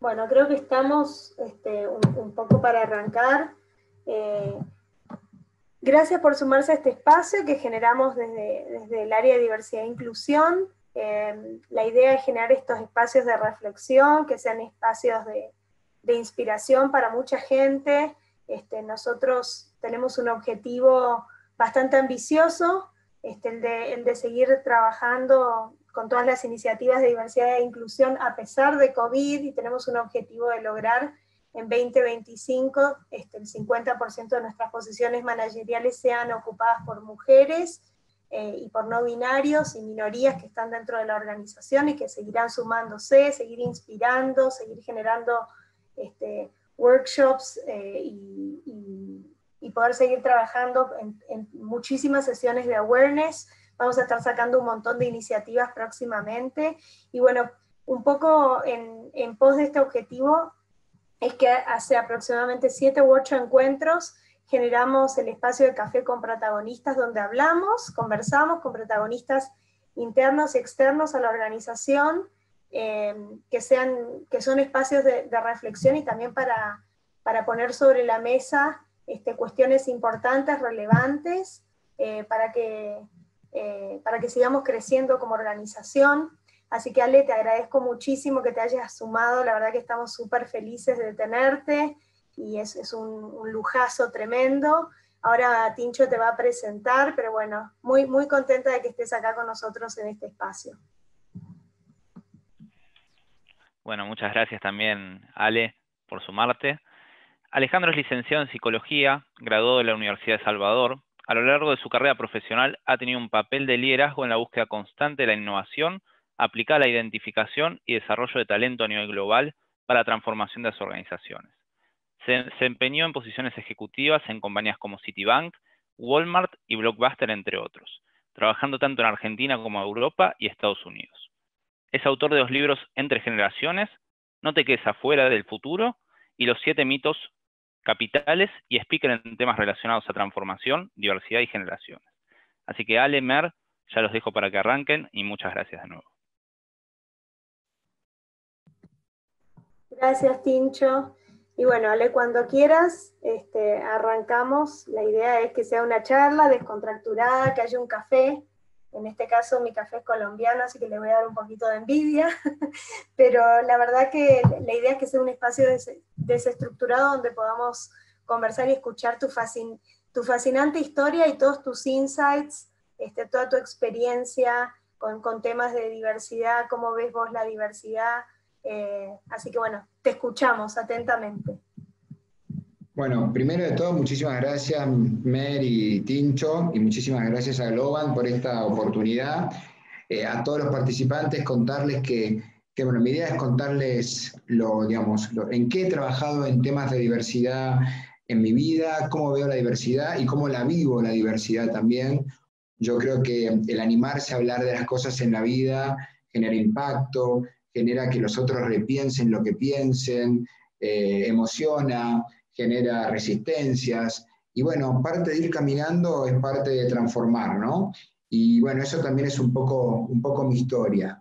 Bueno, creo que estamos un poco para arrancar. Gracias por sumarse a este espacio que generamos desde el área de diversidad e inclusión. La idea es generar estos espacios de reflexión, que sean espacios de inspiración para mucha gente. Nosotros tenemos un objetivo bastante ambicioso, el de seguir trabajando con todas las iniciativas de diversidad e inclusión a pesar de COVID, y tenemos un objetivo de lograr en 2025 el 50% de nuestras posiciones manageriales sean ocupadas por mujeres y por no binarios y minorías que están dentro de la organización y que seguirán sumándose, seguir inspirando, seguir generando workshops y poder seguir trabajando en muchísimas sesiones de awareness. Vamos a estar sacando un montón de iniciativas próximamente. Y bueno, un poco en pos de este objetivo es que hace aproximadamente 7 u 8 encuentros generamos el espacio de café con protagonistas, donde conversamos con protagonistas internos y externos a la organización, que son espacios de reflexión y también para poner sobre la mesa cuestiones importantes, relevantes, para que sigamos creciendo como organización. Así que Ale, te agradezco muchísimo que te hayas sumado, la verdad que estamos súper felices de tenerte, y es un lujazo tremendo. Ahora Tincho te va a presentar, pero bueno, muy, muy contenta de que estés acá con nosotros en este espacio. Bueno, muchas gracias también, Ale, por sumarte. Alejandro es licenciado en Psicología, graduado de la Universidad de Salvador. A lo largo de su carrera profesional ha tenido un papel de liderazgo en la búsqueda constante de la innovación aplicada a la identificación y desarrollo de talento a nivel global para la transformación de las organizaciones. Se desempeñó en posiciones ejecutivas en compañías como Citibank, Walmart y Blockbuster, entre otros, trabajando tanto en Argentina como en Europa y Estados Unidos. Es autor de los libros Entre Generaciones, No te quedes afuera del futuro y Los 7 mitos capitales, y speaker en temas relacionados a transformación, diversidad y generaciones. Así que Ale, Mer, ya los dejo para que arranquen y muchas gracias de nuevo. Gracias, Tincho. Y bueno, Ale, cuando quieras, arrancamos. La idea es que sea una charla descontracturada, que haya un café. En este caso mi café es colombiano, así que le voy a dar un poquito de envidia. Pero la verdad que la idea es que sea un espacio desestructurado donde podamos conversar y escuchar tu fascinante historia y todos tus insights, toda tu experiencia con temas de diversidad, cómo ves vos la diversidad. Así que bueno, te escuchamos atentamente. Bueno, primero de todo, muchísimas gracias Mer y Tincho, y muchísimas gracias a Globan por esta oportunidad. A todos los participantes contarles que bueno, mi idea es contarles en qué he trabajado en temas de diversidad en mi vida, cómo veo la diversidad y cómo la vivo la diversidad también. Yo creo que el animarse a hablar de las cosas en la vida genera impacto, genera que los otros repiensen lo que piensen, emociona, genera resistencias, y bueno, parte de ir caminando es parte de transformar, ¿no? Y bueno, eso también es un poco mi historia.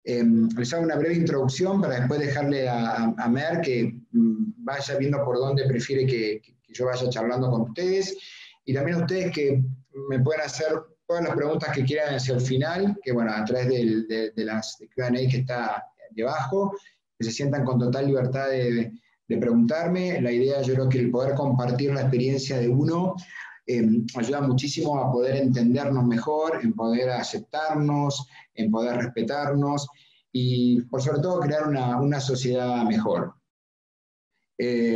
Les hago una breve introducción para después dejarle a Mer que vaya viendo por dónde prefiere que yo vaya charlando con ustedes, y también a ustedes que me pueden hacer todas las preguntas que quieran hacia el final, que bueno, a través de las Q&A que está debajo, que se sientan con total libertad de preguntarme. La idea, yo creo que el poder compartir la experiencia de uno ayuda muchísimo a poder entendernos mejor, en poder aceptarnos, en poder respetarnos y por sobre todo crear una sociedad mejor.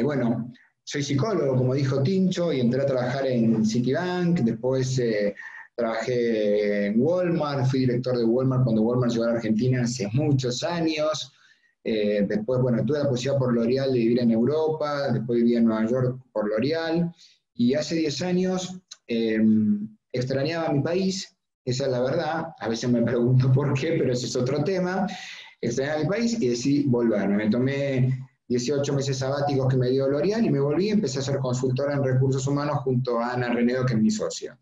Bueno, soy psicólogo, como dijo Tincho, y entré a trabajar en Citibank, después trabajé en Walmart, fui director de Walmart cuando Walmart llegó a la Argentina hace muchos años. Después, bueno, tuve la posibilidad por L'Oreal de vivir en Europa, después viví en Nueva York por L'Oreal, y hace 10 años extrañaba mi país, esa es la verdad. A veces me pregunto por qué, pero ese es otro tema. Extrañaba mi país y decidí volverme. Me tomé 18 meses sabáticos que me dio L'Oreal y me volví y empecé a ser consultora en recursos humanos junto a Ana Renedo, que es mi socia.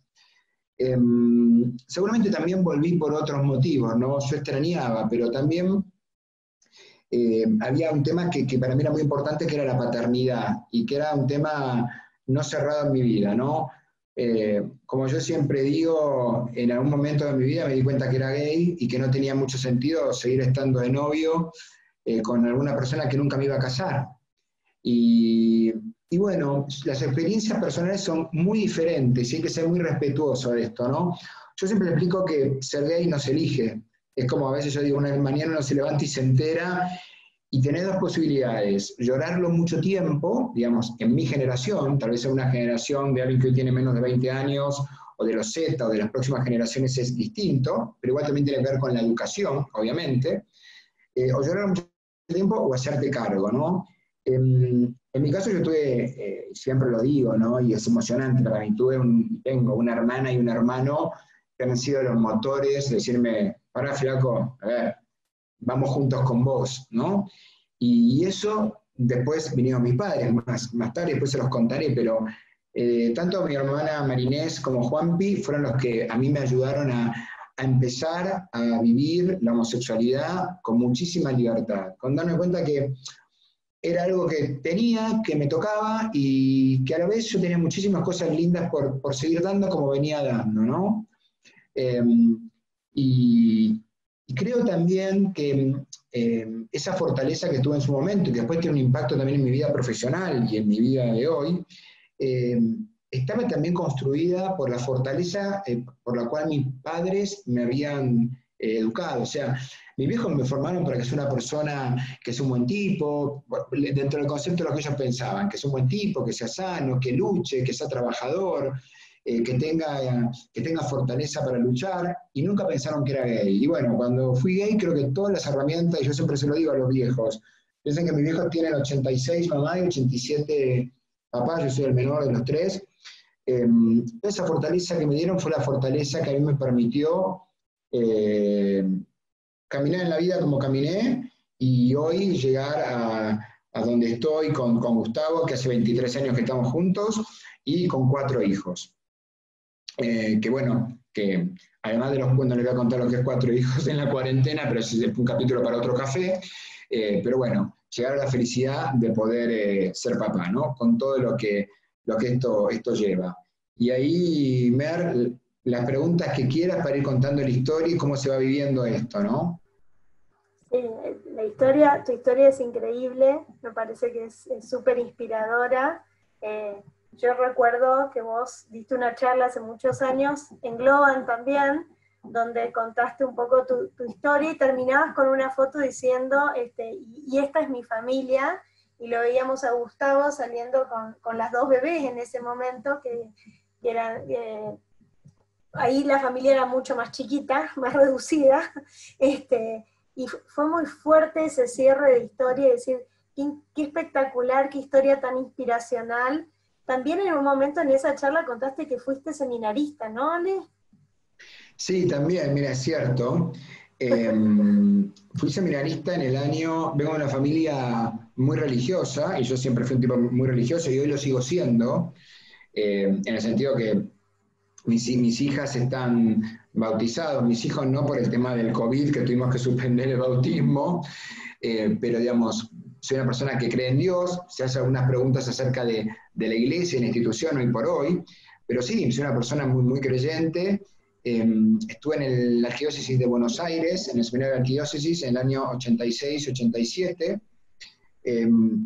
Seguramente también volví por otros motivos, ¿no? Yo extrañaba, pero también había un tema que para mí era muy importante, que era la paternidad, y que era un tema no cerrado en mi vida, ¿no? Como yo siempre digo, en algún momento de mi vida me di cuenta que era gay y que no tenía mucho sentido seguir estando de novio con alguna persona que nunca me iba a casar. Y bueno, las experiencias personales son muy diferentes y hay que ser muy respetuoso de esto, ¿no? Yo siempre explico que ser gay no se elige. Es como a veces yo digo, una mañana uno se levanta y se entera y tenés dos posibilidades: llorarlo mucho tiempo, digamos, en mi generación, tal vez en una generación de alguien que hoy tiene menos de 20 años, o de los Z, o de las próximas generaciones es distinto, pero igual también tiene que ver con la educación, obviamente, o llorar mucho tiempo o hacerte cargo, ¿no? En mi caso yo tuve, siempre lo digo, ¿no? Y es emocionante para mí, tengo una hermana y un hermano que han sido los motores de decirme, pará, flaco, a ver, vamos juntos con vos, ¿no? Y eso, después vinieron mis padres, más tarde, después se los contaré, pero tanto mi hermana Marinés como Juanpi fueron los que a mí me ayudaron a empezar a vivir la homosexualidad con muchísima libertad, con darme cuenta que era algo que tenía, que me tocaba, y que a la vez yo tenía muchísimas cosas lindas por seguir dando como venía dando, ¿no? Eh, y creo también que esa fortaleza que tuve en su momento, y que después tiene un impacto también en mi vida profesional y en mi vida de hoy, eh, estaba también construida por la fortaleza por la cual mis padres me habían educado. O sea, mis viejos me formaron para que sea una persona que es un buen tipo, dentro del concepto de lo que ellos pensaban, que es un buen tipo, que sea sano, que luche, que sea trabajador, que tenga fortaleza para luchar, y nunca pensaron que era gay. Y bueno, cuando fui gay, creo que todas las herramientas, y yo siempre se lo digo a los viejos, piensen que mis viejos tienen 86 mamá y 87 papá, yo soy el menor de los tres. Esa fortaleza que me dieron fue la fortaleza que a mí me permitió caminar en la vida como caminé, y hoy llegar a donde estoy con Gustavo, que hace 23 años que estamos juntos, y con 4 hijos. Que bueno, que además de no les voy a contar lo que es 4 hijos en la cuarentena, pero es un capítulo para otro café, pero bueno, llegar a la felicidad de poder ser papá, ¿no? Con todo lo que esto lleva. Y ahí, Mer, las preguntas que quieras para ir contando la historia y cómo se va viviendo esto, ¿no? Sí, tu historia es increíble, me parece que es súper inspiradora. Yo recuerdo que vos diste una charla hace muchos años, en Globan también, donde contaste un poco tu historia y terminabas con una foto diciendo, y esta es mi familia, y lo veíamos a Gustavo saliendo con las 2 bebés en ese momento, que eran... ahí la familia era mucho más chiquita, más reducida, y fue muy fuerte ese cierre de historia, y decir, qué espectacular, qué historia tan inspiracional. También en un momento en esa charla contaste que fuiste seminarista, ¿no, Ale? Sí, también, mira, es cierto. Fui seminarista vengo de una familia muy religiosa, y yo siempre fui un tipo muy religioso, y hoy lo sigo siendo, en el sentido que mis hijas están bautizados, mis hijos no por el tema del COVID, que tuvimos que suspender el bautismo, pero digamos, soy una persona que cree en Dios, se hace algunas preguntas acerca de la iglesia y la institución hoy por hoy, pero sí, soy una persona muy, muy creyente. Estuve en la Arquidiócesis de Buenos Aires, en el seminario de Arquidiócesis, en el año 86-87,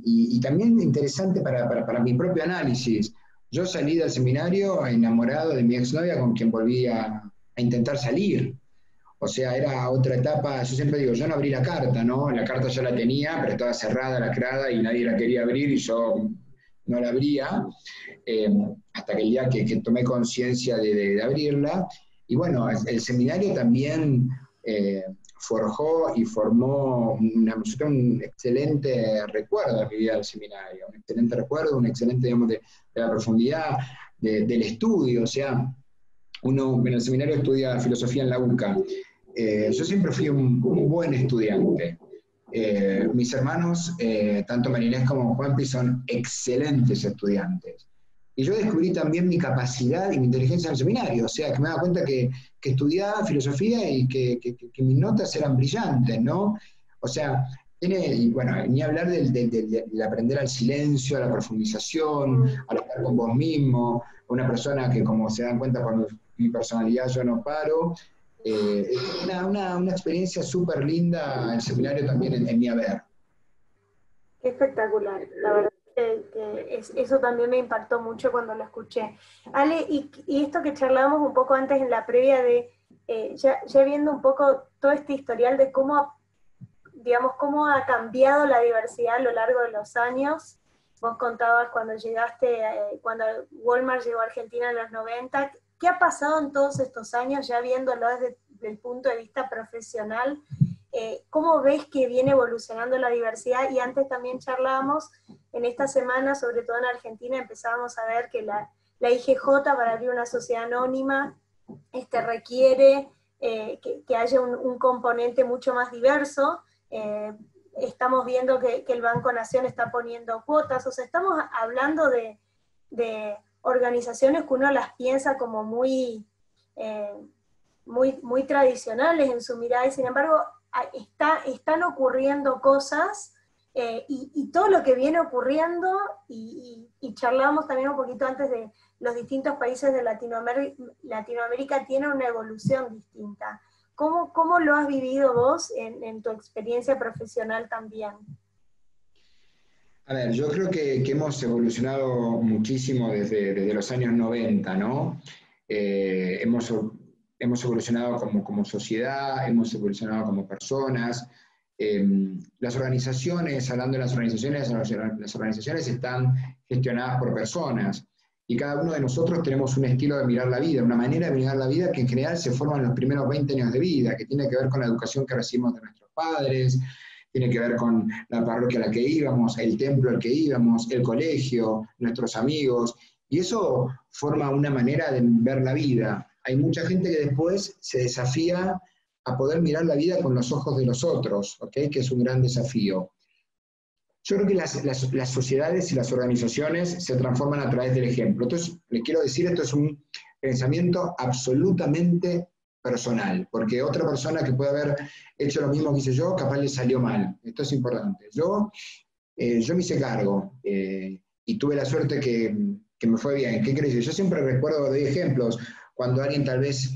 y también interesante para mi propio análisis. Yo salí del seminario enamorado de mi exnovia, con quien volví a intentar salir. O sea, era otra etapa. Yo siempre digo, yo no abrí la carta, ¿no? La carta ya la tenía, pero estaba cerrada, lacrada, y nadie la quería abrir, y yo no la abría, hasta que el día que tomé conciencia de abrirla. Y bueno, el seminario también forjó y formó un excelente recuerdo de mi vida del seminario, un excelente recuerdo, un excelente, digamos, de la profundidad del estudio. O sea, uno en el seminario estudia filosofía en la UCA. Yo siempre fui un buen estudiante. Mis hermanos, tanto Marinés como Juanpi, son excelentes estudiantes. Y yo descubrí también mi capacidad y mi inteligencia en el seminario, o sea, que me daba cuenta que estudiaba filosofía y que mis notas eran brillantes, ¿no? O sea, Y bueno, ni hablar del aprender al silencio, a la profundización, al estar con vos mismo, una persona que, como se dan cuenta por mi personalidad, yo no paro. Una experiencia súper linda el seminario también en mi haber. Qué espectacular, la verdad eso también me impactó mucho cuando lo escuché. Ale, y esto que charlábamos un poco antes en la previa de, ya viendo un poco todo este historial de cómo, digamos, cómo ha cambiado la diversidad a lo largo de los años. Vos contabas cuando llegaste, cuando Walmart llegó a Argentina en los 90. ¿Qué ha pasado en todos estos años, ya viéndolo desde el punto de vista profesional? ¿Cómo ves que viene evolucionando la diversidad? Y antes también charlábamos, en esta semana, sobre todo en Argentina, empezábamos a ver que la IGJ, para abrir una sociedad anónima, requiere que haya un componente mucho más diverso. Estamos viendo que el Banco Nación está poniendo cuotas, o sea, estamos hablando de organizaciones que uno las piensa como muy tradicionales en su mirada, y sin embargo están ocurriendo cosas, y todo lo que viene ocurriendo, y charlábamos también un poquito antes de los distintos países de Latinoamérica tienen una evolución distinta. ¿Cómo lo has vivido vos en tu experiencia profesional también? A ver, yo creo que hemos evolucionado muchísimo desde los años 90, ¿no? Hemos evolucionado como sociedad, hemos evolucionado como personas. Las organizaciones, hablando de las organizaciones están gestionadas por personas. Y cada uno de nosotros tenemos un estilo de mirar la vida, una manera de mirar la vida que en general se forma en los primeros 20 años de vida, que tiene que ver con la educación que recibimos de nuestros padres, tiene que ver con la parroquia a la que íbamos, el templo al que íbamos, el colegio, nuestros amigos, y eso forma una manera de ver la vida. Hay mucha gente que después se desafía a poder mirar la vida con los ojos de los otros, ¿okay? Que es un gran desafío. Yo creo que las sociedades y las organizaciones se transforman a través del ejemplo. Entonces, les quiero decir, esto es un pensamiento absolutamente personal, porque otra persona que puede haber hecho lo mismo que hice yo, capaz le salió mal. Esto es importante. Yo me hice cargo y tuve la suerte que me fue bien. ¿Qué crees? Yo siempre recuerdo, doy ejemplos, cuando alguien tal vez,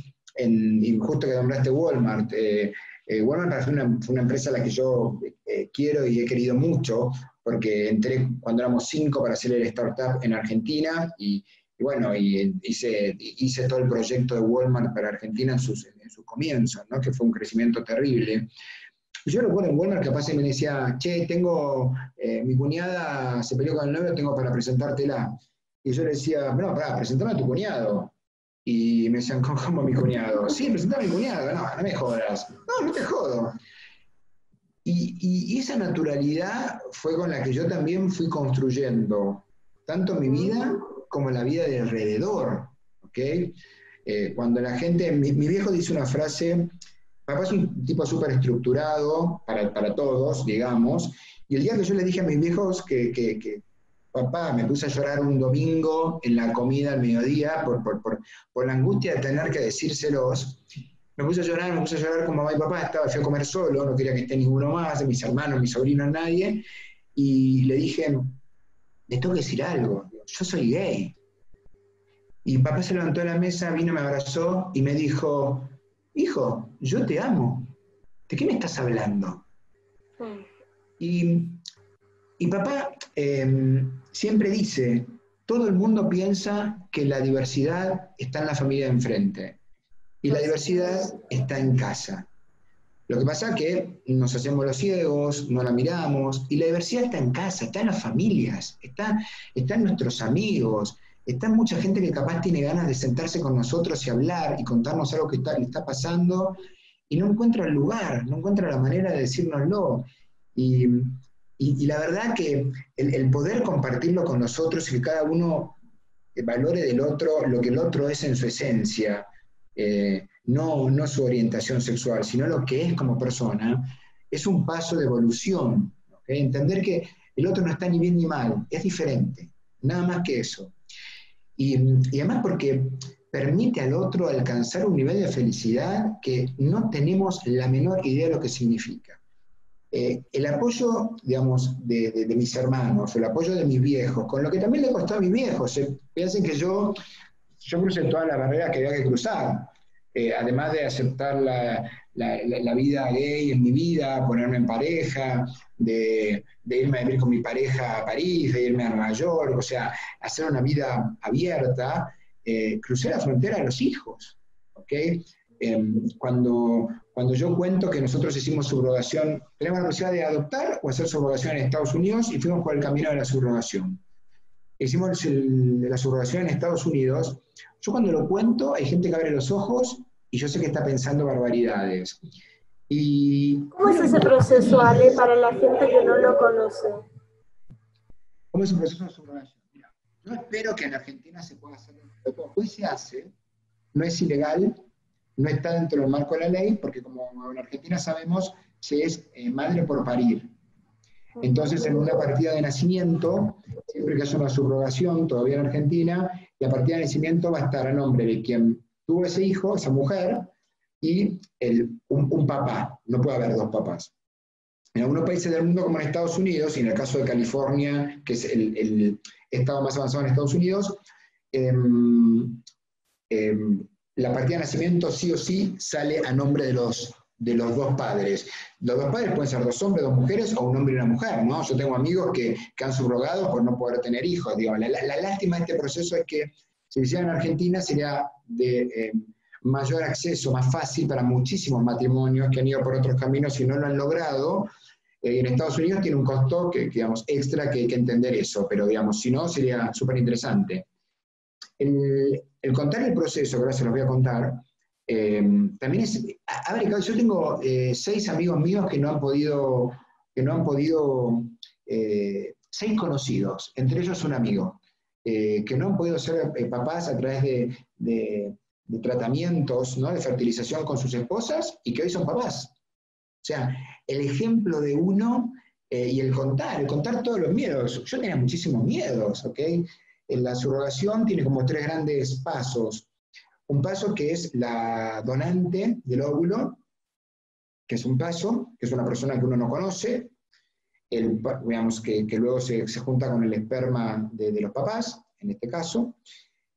justo que nombraste Walmart, Walmart fue una empresa a la que yo quiero y he querido mucho, porque entré cuando éramos 5 para hacer el startup en Argentina, y bueno, hice todo el proyecto de Walmart para Argentina en sus comienzos, ¿no? Que fue un crecimiento terrible. Y yo recuerdo en Walmart capaz me decía, che, mi cuñada se peleó con el novio, tengo para presentártela. Y yo le decía, no, pará, presentame a tu cuñado. Y me decían, ¿cómo mi cuñado? Sí, presentame a mi cuñado. No me jodas. No te jodo. Y esa naturalidad fue con la que yo también fui construyendo tanto mi vida como la vida de alrededor. ¿Okay? Cuando la gente, mi viejo dice una frase, papá es un tipo súper estructurado para todos, digamos, y el día que yo le dije a mis viejos que papá, me puse a llorar un domingo en la comida al mediodía por la angustia de tener que decírselos. Me puse a llorar con mamá y papá, fui a comer solo, no quería que esté ninguno más, de mis hermanos, mis sobrinos, nadie, y le dije, le tengo que decir algo, yo soy gay. Y papá se levantó de la mesa, vino, me abrazó y me dijo, hijo, yo te amo, ¿de qué me estás hablando? Y papá siempre dice, todo el mundo piensa que la diversidad está en la familia de enfrente y la diversidad está en casa. Lo que pasa es que nos hacemos los ciegos, no la miramos, y la diversidad está en casa, está en las familias, está en nuestros amigos, está en mucha gente que capaz tiene ganas de sentarse con nosotros y hablar y contarnos algo que le está pasando, y no encuentra el lugar, no encuentra la manera de decírnoslo. Y la verdad que el poder compartirlo con nosotros y que cada uno valore del otro lo que el otro es en su esencia, no su orientación sexual, sino lo que es como persona, es un paso de evolución. ¿Okay? Entender que el otro no está ni bien ni mal, es diferente, nada más que eso. Y además porque permite al otro alcanzar un nivel de felicidad que no tenemos la menor idea de lo que significa. el apoyo, digamos, de mis hermanos, el apoyo de mis viejos, con lo que también le costó a mis viejos. Piensen que yo crucé todas las barreras que había que cruzar. Además de aceptar la vida gay en mi vida, ponerme en pareja, de irme a vivir con mi pareja a París, de irme a Nueva York, o sea, hacer una vida abierta, crucé la frontera de los hijos, ¿ok? Cuando yo cuento que nosotros hicimos subrogación, tenemos la posibilidad de adoptar o hacer subrogación en Estados Unidos y fuimos por el camino de la subrogación. Hicimos la subrogación en Estados Unidos. Yo cuando lo cuento, hay gente que abre los ojos y yo sé que está pensando barbaridades. ¿Cómo es ese proceso, Ale, para la gente que no lo conoce? ¿Cómo es un proceso de subrogación? Mira, yo espero que en Argentina se pueda hacer. Hoy se hace, no es ilegal, no está dentro del marco de la ley, porque como en Argentina sabemos, se es madre por parir. Entonces, en una partida de nacimiento, siempre que haya una subrogación, todavía en Argentina, la partida de nacimiento va a estar a nombre de quien tuvo ese hijo, esa mujer, y un papá. No puede haber dos papás. En algunos países del mundo, como en Estados Unidos, y en el caso de California, que es el estado más avanzado en Estados Unidos, la partida de nacimiento sí o sí sale a nombre de los dos padres. Los dos padres pueden ser dos hombres, dos mujeres, o un hombre y una mujer, ¿no? Yo tengo amigos que han subrogado por no poder tener hijos. Digo, la lástima de este proceso es que si lo hiciera en Argentina sería de mayor acceso, más fácil para muchísimos matrimonios que han ido por otros caminos y no lo han logrado. En Estados Unidos tiene un costo digamos, extra que hay que entender eso, pero digamos, si no, sería súper interesante. El contar el proceso, que ahora se los voy a contar, también es, yo tengo 6 amigos míos que no han podido, 6 conocidos, entre ellos un amigo, que no han podido ser papás a través de tratamientos, ¿no?, de fertilización con sus esposas y que hoy son papás. O sea, el ejemplo de uno y el contar todos los miedos. Yo tenía muchísimos miedos, ¿ok? La subrogación tiene como 3 grandes pasos. Un paso que es la donante del óvulo, que es un paso, que es una persona que uno no conoce, digamos que luego se junta con el esperma de los papás, en este caso.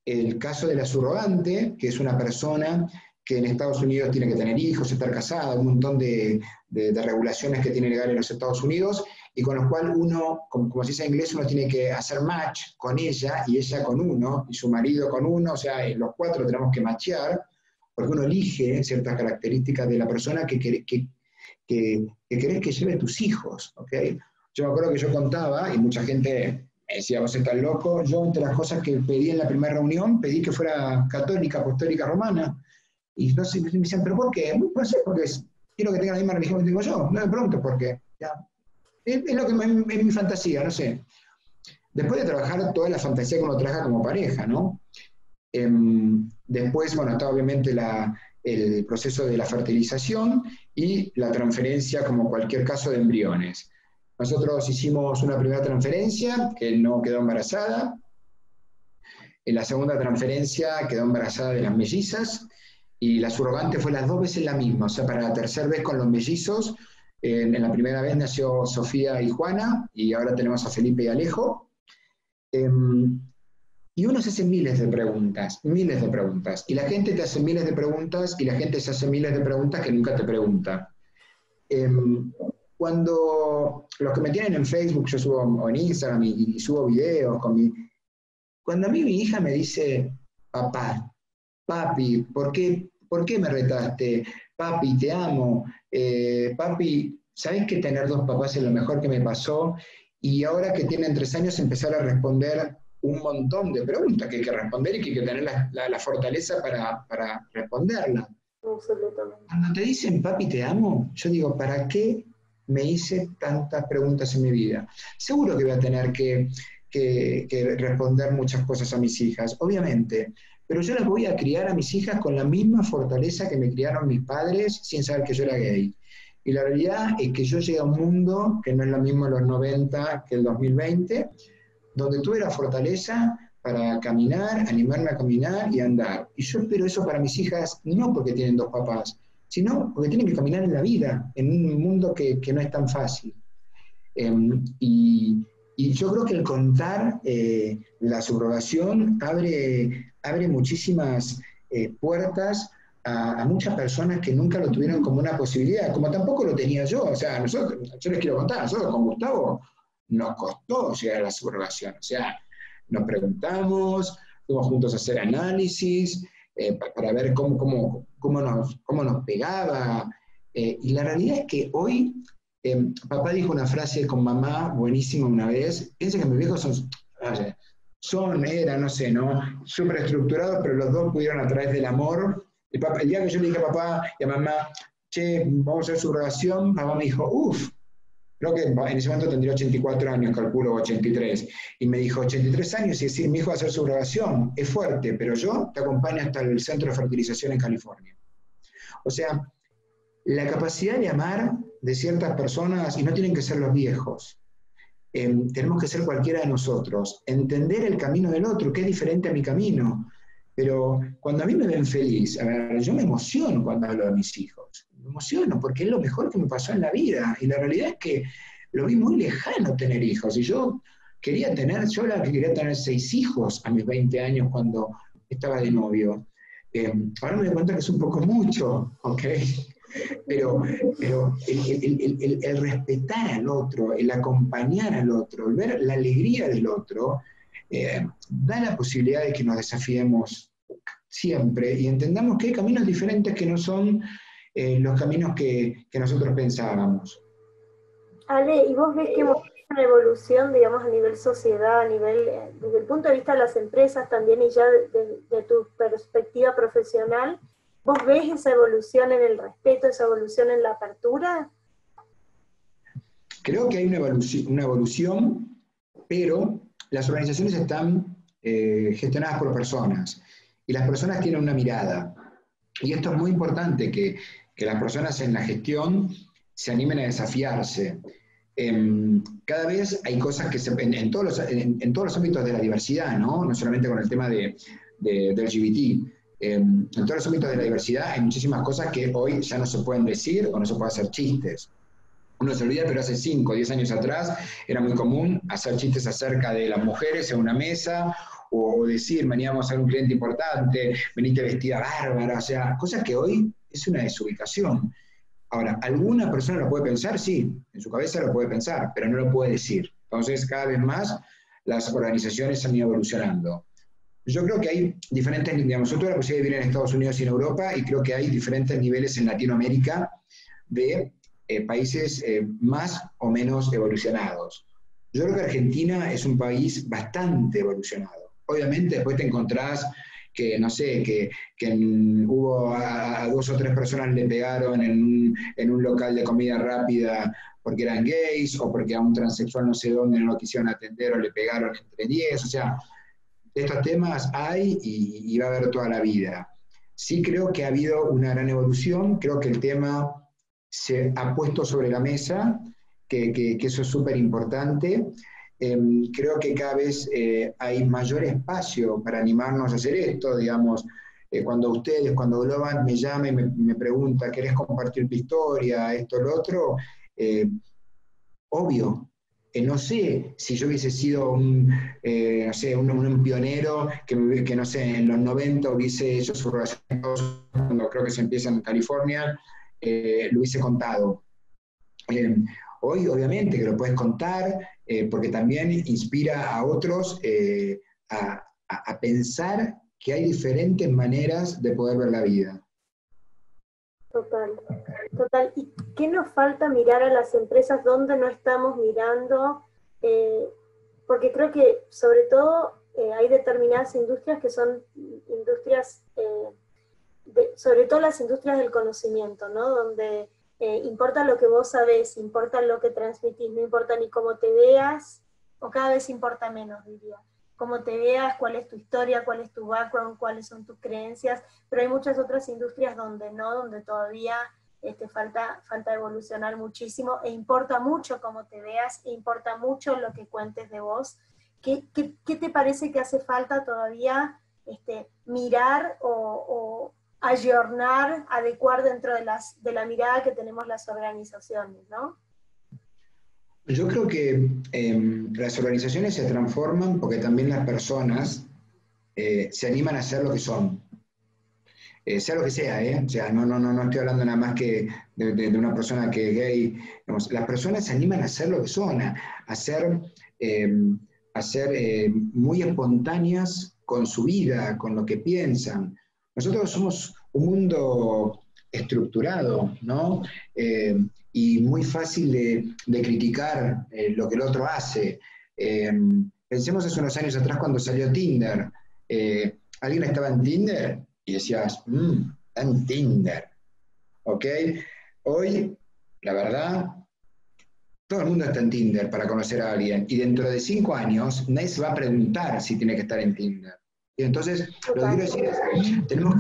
El caso de la subrogante, que es una persona que en Estados Unidos tiene que tener hijos, estar casada, un montón de regulaciones que tiene legal en los Estados Unidos, y con los cuales uno, como se dice en inglés, uno tiene que hacer match con ella, y ella con uno, y su marido con uno, o sea, los 4 tenemos que matchear, porque uno elige ciertas características de la persona que querés que lleve tus hijos, ¿ok? Yo me acuerdo que yo contaba, y mucha gente me decía, vos estás loco, yo entre las cosas que pedí en la primera reunión, pedí que fuera católica, apostólica, romana, y no sé, me decían, ¿pero por qué? No sé, porque quiero que tenga la misma religión que tengo yo, no me pregunto por qué, ya. Es lo que es mi fantasía, no sé. Después de trabajar toda la fantasía que uno trabaja como pareja, ¿no? Después, bueno, está obviamente el proceso de la fertilización y la transferencia, como cualquier caso de embriones. Nosotros hicimos una primera transferencia que no quedó embarazada. En la segunda transferencia quedó embarazada de las mellizas y la subrogante fue las 2 veces la misma. O sea, para la tercera vez con los mellizos, en la primera vez nació Sofía y Juana y ahora tenemos a Felipe y Alejo. Y uno se hace miles de preguntas, y la gente te hace miles de preguntas, y la gente se hace miles de preguntas que nunca te pregunta. Cuando los que me tienen en Facebook, yo subo, o en Instagram, y subo videos cuando a mí mi hija me dice, papá, papi, ¿por qué me retaste? Papi, te amo. Papi, ¿sabés que tener 2 papás es lo mejor que me pasó? Y ahora que tienen 3 años, empezar a responder un montón de preguntas que hay que responder y que hay que tener la fortaleza para responderlas. Absolutamente. Cuando te dicen, papi, te amo, yo digo, ¿para qué me hice tantas preguntas en mi vida? Seguro que voy a tener que responder muchas cosas a mis hijas, obviamente, pero yo las voy a criar a mis hijas con la misma fortaleza que me criaron mis padres sin saber que yo era gay. Y la realidad es que yo llegué a un mundo que no es lo mismo en los 90 que el 2020, donde tuve la fortaleza para caminar, animarme a caminar y andar. Y yo espero eso para mis hijas, no porque tienen 2 papás, sino porque tienen que caminar en la vida, en un mundo que no es tan fácil. Y yo creo que el contar la subrogación abre muchísimas puertas a muchas personas que nunca lo tuvieron como una posibilidad, como tampoco lo tenía yo. O sea, yo les quiero contar, nosotros con Gustavo nos costó llegar a la subrogación. O sea, nos preguntamos, fuimos juntos a hacer análisis para ver cómo nos pegaba. Y la realidad es que hoy, papá dijo una frase con mamá buenísima una vez, piensa que mis viejos eran, no sé, ¿no? Súper estructurados, pero los dos pudieron a través del amor. El día que yo le dije a papá y a mamá, che, vamos a hacer subrogación, mamá me dijo, uff, creo que en ese momento tendría 84 años, calculo 83. Y me dijo, 83 años y decir, mi hijo va a hacer subrogación, es fuerte, pero yo te acompaño hasta el centro de fertilización en California. O sea, la capacidad de amar de ciertas personas, y no tienen que ser los viejos, tenemos que ser cualquiera de nosotros, entender el camino del otro, que es diferente a mi camino. Pero cuando a mí me ven feliz, a ver, yo me emociono cuando hablo de mis hijos. Me emociono porque es lo mejor que me pasó en la vida. Y la realidad es que lo vi muy lejano tener hijos. Y yo quería tener 6 hijos a mis 20 años cuando estaba de novio. Ahora me doy cuenta que es un poco mucho, ¿ok? Pero el respetar al otro, el acompañar al otro, el ver la alegría del otro, da la posibilidad de que nos desafiemos siempre y entendamos que hay caminos diferentes que no son los caminos que nosotros pensábamos. Ale, ¿y vos ves que hemos visto una evolución, digamos, a nivel sociedad, a nivel, desde el punto de vista de las empresas también y ya de tu perspectiva profesional? ¿Vos ves esa evolución en el respeto, esa evolución en la apertura? Creo que hay una evolución, pero las organizaciones están gestionadas por personas y las personas tienen una mirada. Y esto es muy importante, que las personas en la gestión se animen a desafiarse. Cada vez hay cosas que en todos los ámbitos de la diversidad, ¿no? No solamente con el tema de LGBT. En todos los ámbitos de la diversidad hay muchísimas cosas que hoy ya no se pueden decir o no se pueden hacer chistes. Uno se olvida, pero hace 5 o 10 años atrás era muy común hacer chistes acerca de las mujeres en una mesa, o decir, veníamos a ver un cliente importante, veniste vestida bárbara, o sea, cosas que hoy es una desubicación. Ahora, ¿alguna persona lo puede pensar? Sí, en su cabeza lo puede pensar, pero no lo puede decir. Entonces, cada vez más las organizaciones han ido evolucionando. Yo creo que hay diferentes, digamos, yo tuve la posibilidad de vivir en Estados Unidos y en Europa, y creo que hay diferentes niveles en Latinoamérica de países más o menos evolucionados. Yo creo que Argentina es un país bastante evolucionado. Obviamente después te encontrás que, no sé, que hubo a 2 o 3 personas le pegaron en un local de comida rápida porque eran gays, o porque a un transexual no sé dónde no lo quisieron atender o le pegaron entre 10. O sea, estos temas hay y va a haber toda la vida. Sí creo que ha habido una gran evolución, creo que el tema se ha puesto sobre la mesa, que eso es súper importante. Creo que cada vez hay mayor espacio para animarnos a hacer esto, digamos, cuando Globan me llama y me pregunta, ¿querés compartir tu historia, esto, lo otro? Obvio. No sé si yo hubiese sido no sé, un pionero que, no sé, en los 90 hubiese hecho su relación, cuando creo que se empieza en California, lo hubiese contado. Hoy, obviamente, que lo puedes contar, porque también inspira a otros a pensar que hay diferentes maneras de poder ver la vida. Total, total. ¿Y qué nos falta mirar a las empresas? ¿Dónde no estamos mirando? Porque creo que sobre todo hay determinadas industrias que son industrias, sobre todo las industrias del conocimiento, ¿no? Donde importa lo que vos sabés, importa lo que transmitís, no importa ni cómo te veas, o cada vez importa menos, diría. Cómo te veas, cuál es tu historia, cuál es tu background, cuáles son tus creencias, pero hay muchas otras industrias donde no, donde todavía falta evolucionar muchísimo, e importa mucho cómo te veas, e importa mucho lo que cuentes de vos. ¿Qué te parece que hace falta todavía mirar o ayornar, adecuar dentro de la mirada que tenemos las organizaciones, ¿no? Yo creo que las organizaciones se transforman porque también las personas se animan a ser lo que son. Sea lo que sea, ¿eh? O sea, no estoy hablando nada más que de una persona que es gay. Digamos, las personas se animan a ser lo que son, a ser muy espontáneas con su vida, con lo que piensan. Nosotros somos un mundo estructurado, ¿no? Y muy fácil de criticar lo que el otro hace. Pensemos hace unos años atrás cuando salió Tinder. ¿Alguien estaba en Tinder? Y decías, está en Tinder, ¿ok? Hoy, la verdad, todo el mundo está en Tinder para conocer a alguien, y dentro de 5 años nadie se va a preguntar si tiene que estar en Tinder. Y entonces, lo que quiero decir es, tenemos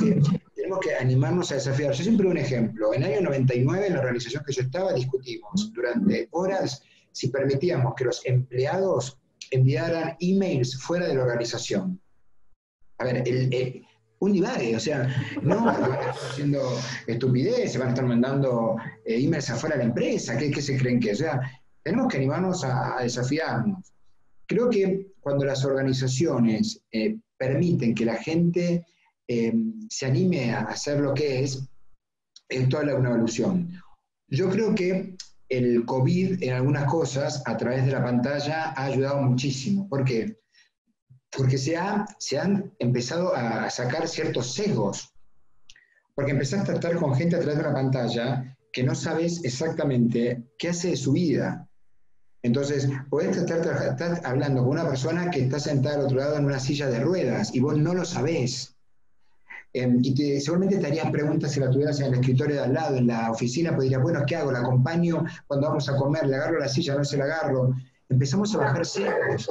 que animarnos a desafiar. Yo siempre doy un ejemplo. En el año 99, en la organización que yo estaba, discutimos durante horas si permitíamos que los empleados enviaran emails fuera de la organización. A ver, un divague, o sea, no van a estar haciendo estupidez, van a estar mandando emails afuera de la empresa, ¿qué se creen que es? O sea, tenemos que animarnos a desafiarnos. Creo que cuando las organizaciones permiten que la gente se anime a hacer lo que es toda una evolución. Yo creo que el COVID en algunas cosas, a través de la pantalla, ha ayudado muchísimo. ¿Por qué? Porque se han empezado a sacar ciertos sesgos. Porque empezás a tratar con gente a través de una pantalla que no sabes exactamente qué hace de su vida. Entonces, podés estar hablando con una persona que está sentada al otro lado en una silla de ruedas y vos no lo sabés. Seguramente te harías preguntas si la tuvieras en el escritorio de al lado, en la oficina, pues dirías, bueno, ¿qué hago? ¿La acompaño cuando vamos a comer? ¿Le agarro la silla? ¿No se la agarro? Empezamos a bajar sesgos.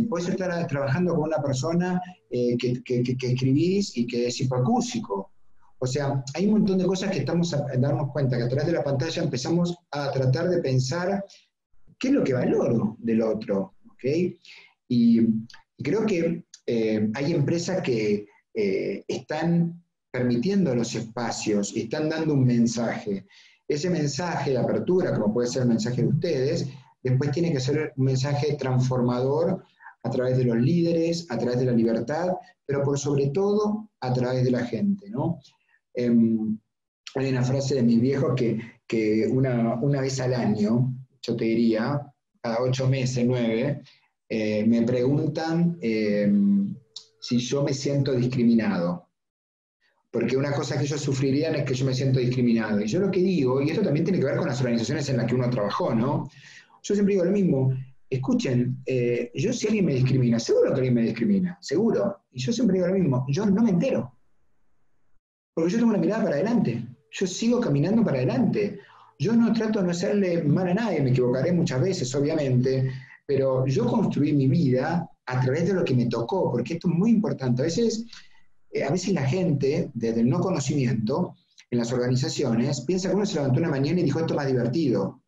Puedes estar trabajando con una persona que escribís y que es hipoacúsico. O sea, hay un montón de cosas que estamos a darnos cuenta, que a través de la pantalla empezamos a tratar de pensar qué es lo que valoro del otro, ¿ok? Y creo que hay empresas que están permitiendo los espacios y están dando un mensaje. Ese mensaje de apertura, como puede ser el mensaje de ustedes, después tiene que ser un mensaje transformador a través de los líderes, a través de la libertad, pero por sobre todo a través de la gente, ¿no? Hay una frase de mis viejos que una vez al año, yo te diría, cada 8 meses, 9, me preguntan si yo me siento discriminado. Porque una cosa que ellos sufrirían es que yo me siento discriminado. Y yo lo que digo, y esto también tiene que ver con las organizaciones en las que uno trabajó, ¿no? Yo siempre digo lo mismo. Escuchen, yo si alguien me discrimina, seguro que alguien me discrimina, seguro. Y yo siempre digo lo mismo, yo no me entero. Porque yo tengo una mirada para adelante. Yo sigo caminando para adelante. Yo no trato de no hacerle mal a nadie, me equivocaré muchas veces, obviamente, pero yo construí mi vida a través de lo que me tocó, porque esto es muy importante. A veces la gente, desde el no conocimiento, en las organizaciones, piensa que uno se levantó una mañana y dijo, esto es más divertido.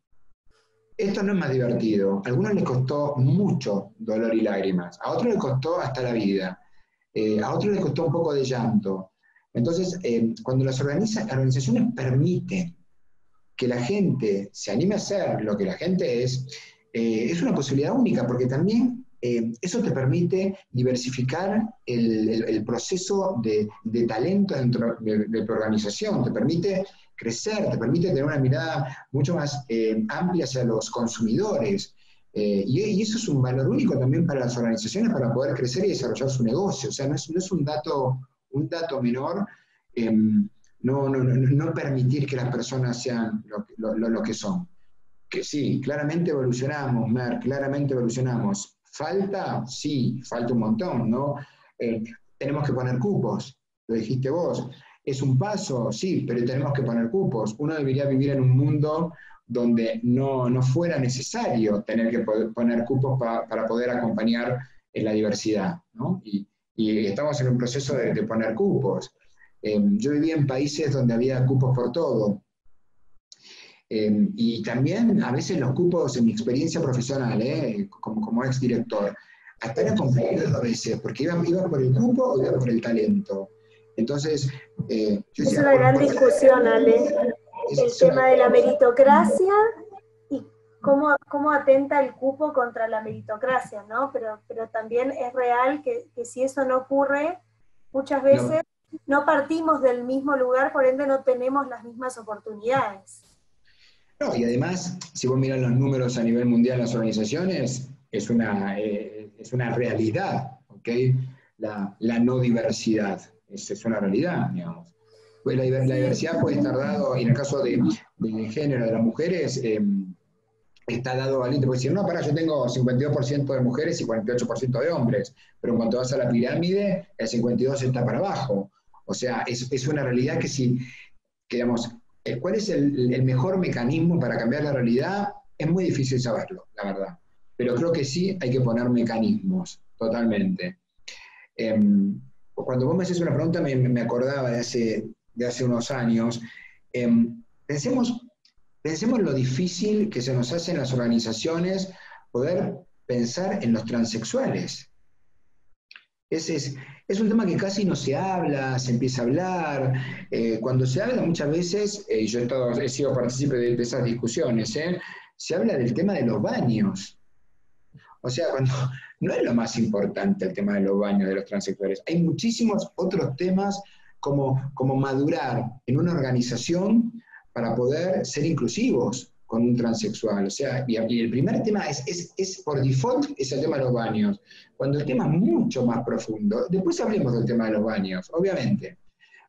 Esto no es más divertido. A algunos les costó mucho dolor y lágrimas, a otros les costó hasta la vida, a otros les costó un poco de llanto. Entonces, cuando las organizaciones permiten que la gente se anime a hacer lo que la gente es una posibilidad única, porque también eso te permite diversificar el proceso de talento dentro de tu organización, te permite crecer, te permite tener una mirada mucho más amplia hacia los consumidores. Y eso es un valor único también para las organizaciones para poder crecer y desarrollar su negocio. O sea, no es un dato menor no permitir que las personas sean lo que son. Que sí, claramente evolucionamos, Mer, claramente evolucionamos. ¿Falta? Sí, falta un montón, ¿no? Tenemos que poner cupos, lo dijiste vos. ¿Es un paso? Sí, pero tenemos que poner cupos. Uno debería vivir en un mundo donde no fuera necesario tener que poner cupos para poder acompañar la diversidad, ¿no? Y estamos en un proceso de poner cupos. Yo vivía en países donde había cupos por todo. Y también a veces los cupos, en mi experiencia profesional, como exdirector, hasta era complicado a veces, porque iba por el cupo o iba por el talento. Entonces, yo Es decía, una gran discusión, Ale, el tema de la meritocracia y cómo atenta el cupo contra la meritocracia, ¿no? Pero también es real que si eso no ocurre, muchas veces no partimos del mismo lugar, por ende no tenemos las mismas oportunidades. No, y además, si vos mirás los números a nivel mundial de las organizaciones, es una realidad, ¿ok? La no diversidad, es una realidad, digamos. Pues la diversidad puede estar dado, y en el caso del género de las mujeres, está dado valiente, puede decir, no, pará, yo tengo 52% de mujeres y 48% de hombres, pero en cuanto vas a la pirámide, el 52 está para abajo. O sea, es una realidad que si, que, digamos, ¿cuál es el mejor mecanismo para cambiar la realidad? Es muy difícil saberlo, la verdad. Pero creo que sí hay que poner mecanismos, totalmente. Cuando vos me haces una pregunta me acordaba de hace unos años. Pensemos lo difícil que se nos hace en las organizaciones poder pensar en los transexuales. Es un tema que casi no se habla, se empieza a hablar. Cuando se habla muchas veces, yo he sido partícipe de esas discusiones, se habla del tema de los baños. O sea, cuando no es lo más importante el tema de los baños de los transexuales. Hay muchísimos otros temas como madurar en una organización para poder ser inclusivos con un transexual. O sea, y el primer tema es por default, es el tema de los baños. Cuando el tema es mucho más profundo, después hablemos del tema de los baños, obviamente.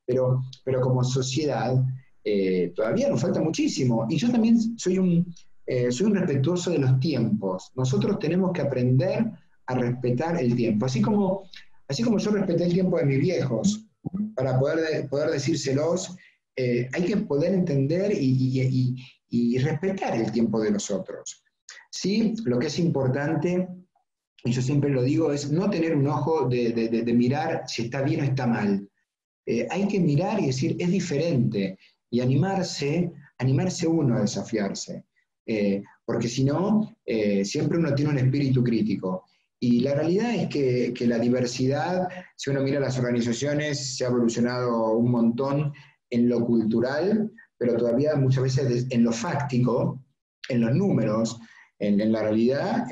Pero como sociedad, todavía nos falta muchísimo. Y yo también soy un respetuoso de los tiempos. Nosotros tenemos que aprender a respetar el tiempo. Así como yo respeté el tiempo de mis viejos, para poder decírselos, hay que poder entender y respetar el tiempo de los otros. Sí, lo que es importante, y yo siempre lo digo, es no tener un ojo de mirar si está bien o está mal. Hay que mirar y decir, es diferente, y animarse uno a desafiarse. Porque si no, siempre uno tiene un espíritu crítico. Y la realidad es que la diversidad, si uno mira las organizaciones, se ha evolucionado un montón en lo cultural, pero todavía muchas veces en lo fáctico, en los números, en la realidad,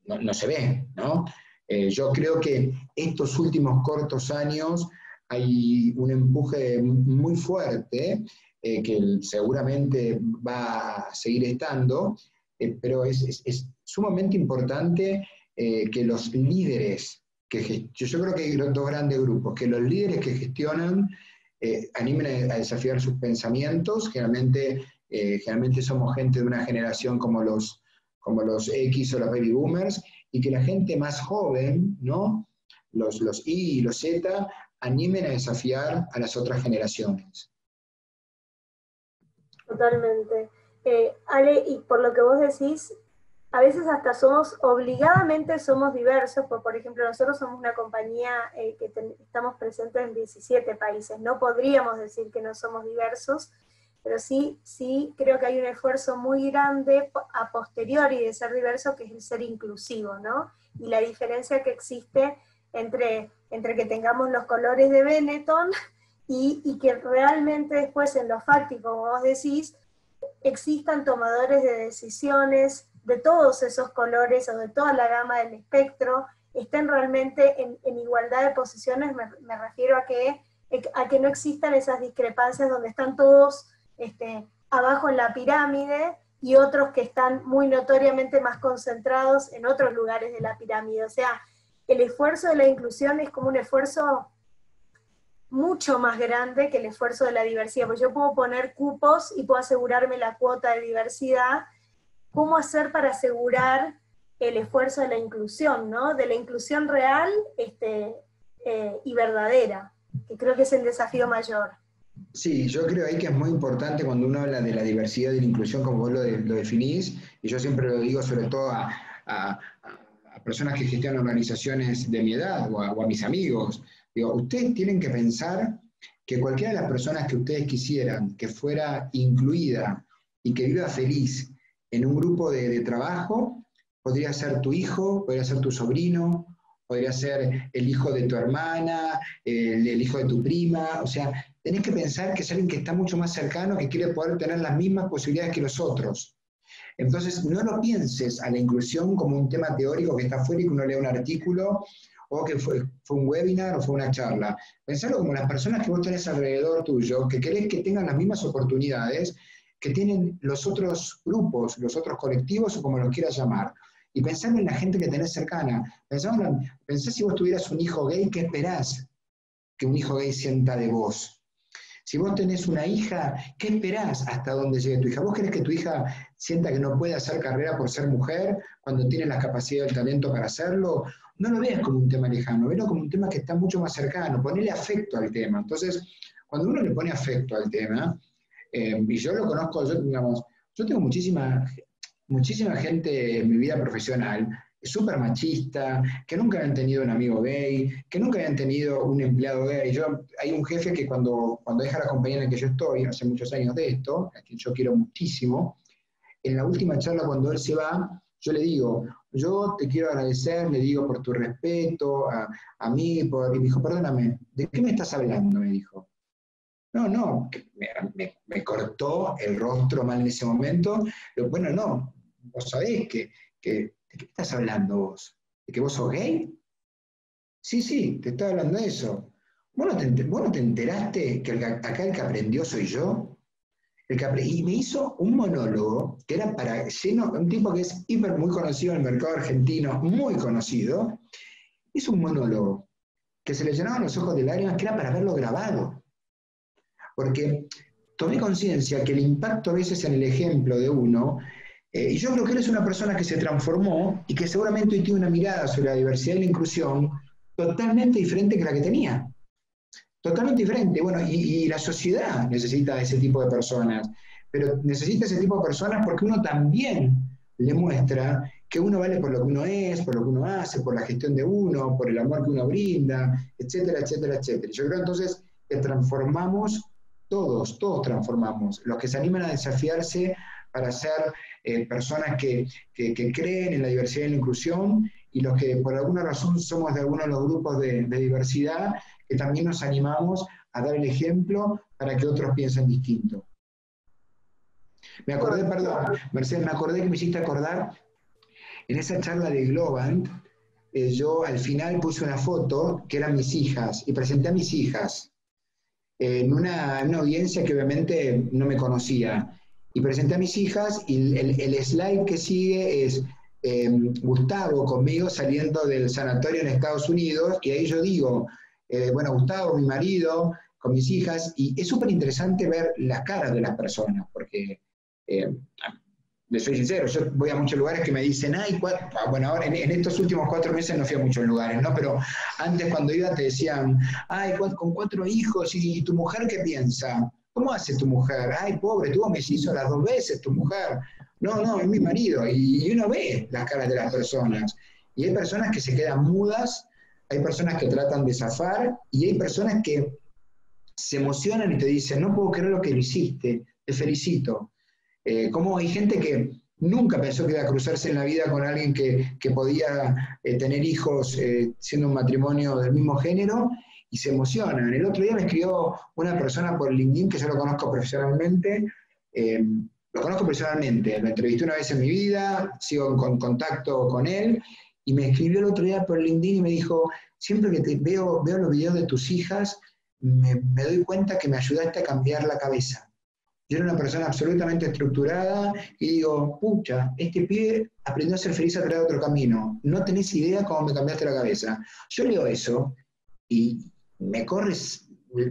no se ve, ¿no? Yo creo que estos últimos cortos años hay un empuje muy fuerte, que seguramente va a seguir estando, pero es sumamente importante que los líderes, yo creo que hay dos grandes grupos, que los líderes que gestionan animen a desafiar sus pensamientos. Generalmente somos gente de una generación como los X o los baby boomers, y que la gente más joven, ¿no? Los Y y los Z, animen a desafiar a las otras generaciones. Totalmente. Ale, y por lo que vos decís, a veces hasta obligadamente somos diversos, por ejemplo, nosotros somos una compañía que estamos presentes en 17 países, no podríamos decir que no somos diversos, pero sí creo que hay un esfuerzo muy grande a posteriori de ser diverso, que es el ser inclusivo, ¿no? Y la diferencia que existe entre que tengamos los colores de Benetton y que realmente después en lo fáctico, como vos decís, existan tomadores de decisiones de todos esos colores o de toda la gama del espectro, estén realmente en igualdad de posiciones. Me refiero a que no existan esas discrepancias donde están todos abajo en la pirámide y otros que están muy notoriamente más concentrados en otros lugares de la pirámide. O sea, el esfuerzo de la inclusión es como un esfuerzo mucho más grande que el esfuerzo de la diversidad, porque yo puedo poner cupos y puedo asegurarme la cuota de diversidad. ¿Cómo hacer para asegurar el esfuerzo de la inclusión, ¿no? De la inclusión real y verdadera, que creo que es el desafío mayor. Sí, yo creo ahí que es muy importante cuando uno habla de la diversidad y la inclusión, como vos lo definís, y yo siempre lo digo sobre todo a personas que gestionan organizaciones de mi edad o a mis amigos. Digo, ustedes tienen que pensar que cualquiera de las personas que ustedes quisieran que fuera incluida y que viva feliz en un grupo de trabajo, podría ser tu hijo, podría ser tu sobrino, podría ser el hijo de tu hermana, el hijo de tu prima, o sea, tenés que pensar que es alguien que está mucho más cercano, que quiere poder tener las mismas posibilidades que los otros. Entonces, no lo pienses a la inclusión como un tema teórico que está afuera y que uno lee un artículo, o que fue un webinar o fue una charla. Pensalo como las personas que vos tenés alrededor tuyo, que querés que tengan las mismas oportunidades que tienen los otros grupos, los otros colectivos, o como los quieras llamar. Y pensá en la gente que tenés cercana. Pensá si vos tuvieras un hijo gay, ¿qué esperás que un hijo gay sienta de vos? Si vos tenés una hija, ¿qué esperás hasta dónde llegue tu hija? ¿Vos querés que tu hija sienta que no puede hacer carrera por ser mujer cuando tiene la capacidad y el talento para hacerlo? No lo veas como un tema lejano, velo como un tema que está mucho más cercano, ponele afecto al tema. Entonces, cuando uno le pone afecto al tema, y yo lo conozco, yo tengo muchísima gente en mi vida profesional súper machista, que nunca habían tenido un amigo gay, que nunca habían tenido un empleado gay. Hay un jefe que cuando deja la compañía en la que yo estoy, hace muchos años de esto, a quien yo quiero muchísimo, en la última charla cuando él se va, yo le digo, yo te quiero agradecer, le digo por tu respeto a mí, y me dijo, perdóname, ¿de qué me estás hablando? Me dijo. No, me cortó el rostro mal en ese momento. Pero, bueno, no, vos sabés ¿de qué estás hablando vos? ¿De que vos sos gay? Sí, te estoy hablando de eso. ¿Vos no te enteraste que acá el que aprendió soy yo? Y me hizo un monólogo que era un tipo que es muy conocido en el mercado argentino, muy conocido. Hizo un monólogo que se le llenaban los ojos de lágrimas, que era para verlo grabado. Porque tomé conciencia que el impacto a veces en el ejemplo de uno, y yo creo que él es una persona que se transformó y que seguramente hoy tiene una mirada sobre la diversidad y la inclusión totalmente diferente que la que tenía. Totalmente diferente. Bueno, y la sociedad necesita ese tipo de personas, pero necesita ese tipo de personas porque uno también le muestra que uno vale por lo que uno es, por lo que uno hace, por la gestión de uno, por el amor que uno brinda, etcétera, etcétera, etcétera. Yo creo entonces que transformamos, todos transformamos. Los que se animan a desafiarse para ser personas que creen en la diversidad y la inclusión, y los que por alguna razón somos de alguno de los grupos de diversidad, que también nos animamos a dar el ejemplo para que otros piensen distinto. Me acordé, perdón, Mercedes, me acordé que me hiciste acordar, en esa charla de Globant, yo al final puse una foto que eran mis hijas, y presenté a mis hijas en una audiencia que obviamente no me conocía. Y presenté a mis hijas, y el slide que sigue es Gustavo conmigo saliendo del sanatorio en Estados Unidos, y ahí yo digo, bueno, Gustavo, mi marido, con mis hijas, y es súper interesante ver las caras de las personas, porque, les soy sincero, yo voy a muchos lugares que me dicen, bueno, ahora en estos últimos 4 meses no fui a muchos lugares, ¿no? Pero antes cuando iba te decían, con 4 hijos, ¿y tu mujer qué piensa? ¿Cómo hace tu mujer? Ay, pobre, tuvo mellizos las 2 veces tu mujer. No, es mi marido. Y uno ve las caras de las personas. Y hay personas que se quedan mudas, hay personas que tratan de zafar, y hay personas que se emocionan y te dicen, no puedo creer lo que lo hiciste, te felicito. Como hay gente que nunca pensó que iba a cruzarse en la vida con alguien que podía tener hijos siendo un matrimonio del mismo género, y se emocionan. El otro día me escribió una persona por LinkedIn, que yo lo conozco profesionalmente, lo entrevisté una vez en mi vida, sigo en contacto con él, y me escribió el otro día por LinkedIn y me dijo, siempre que veo los videos de tus hijas, me doy cuenta que me ayudaste a cambiar la cabeza. Yo era una persona absolutamente estructurada y digo, pucha, este pibe aprendió a ser feliz a través de otro camino. No tenés idea cómo me cambiaste la cabeza. Yo leo eso y me corre,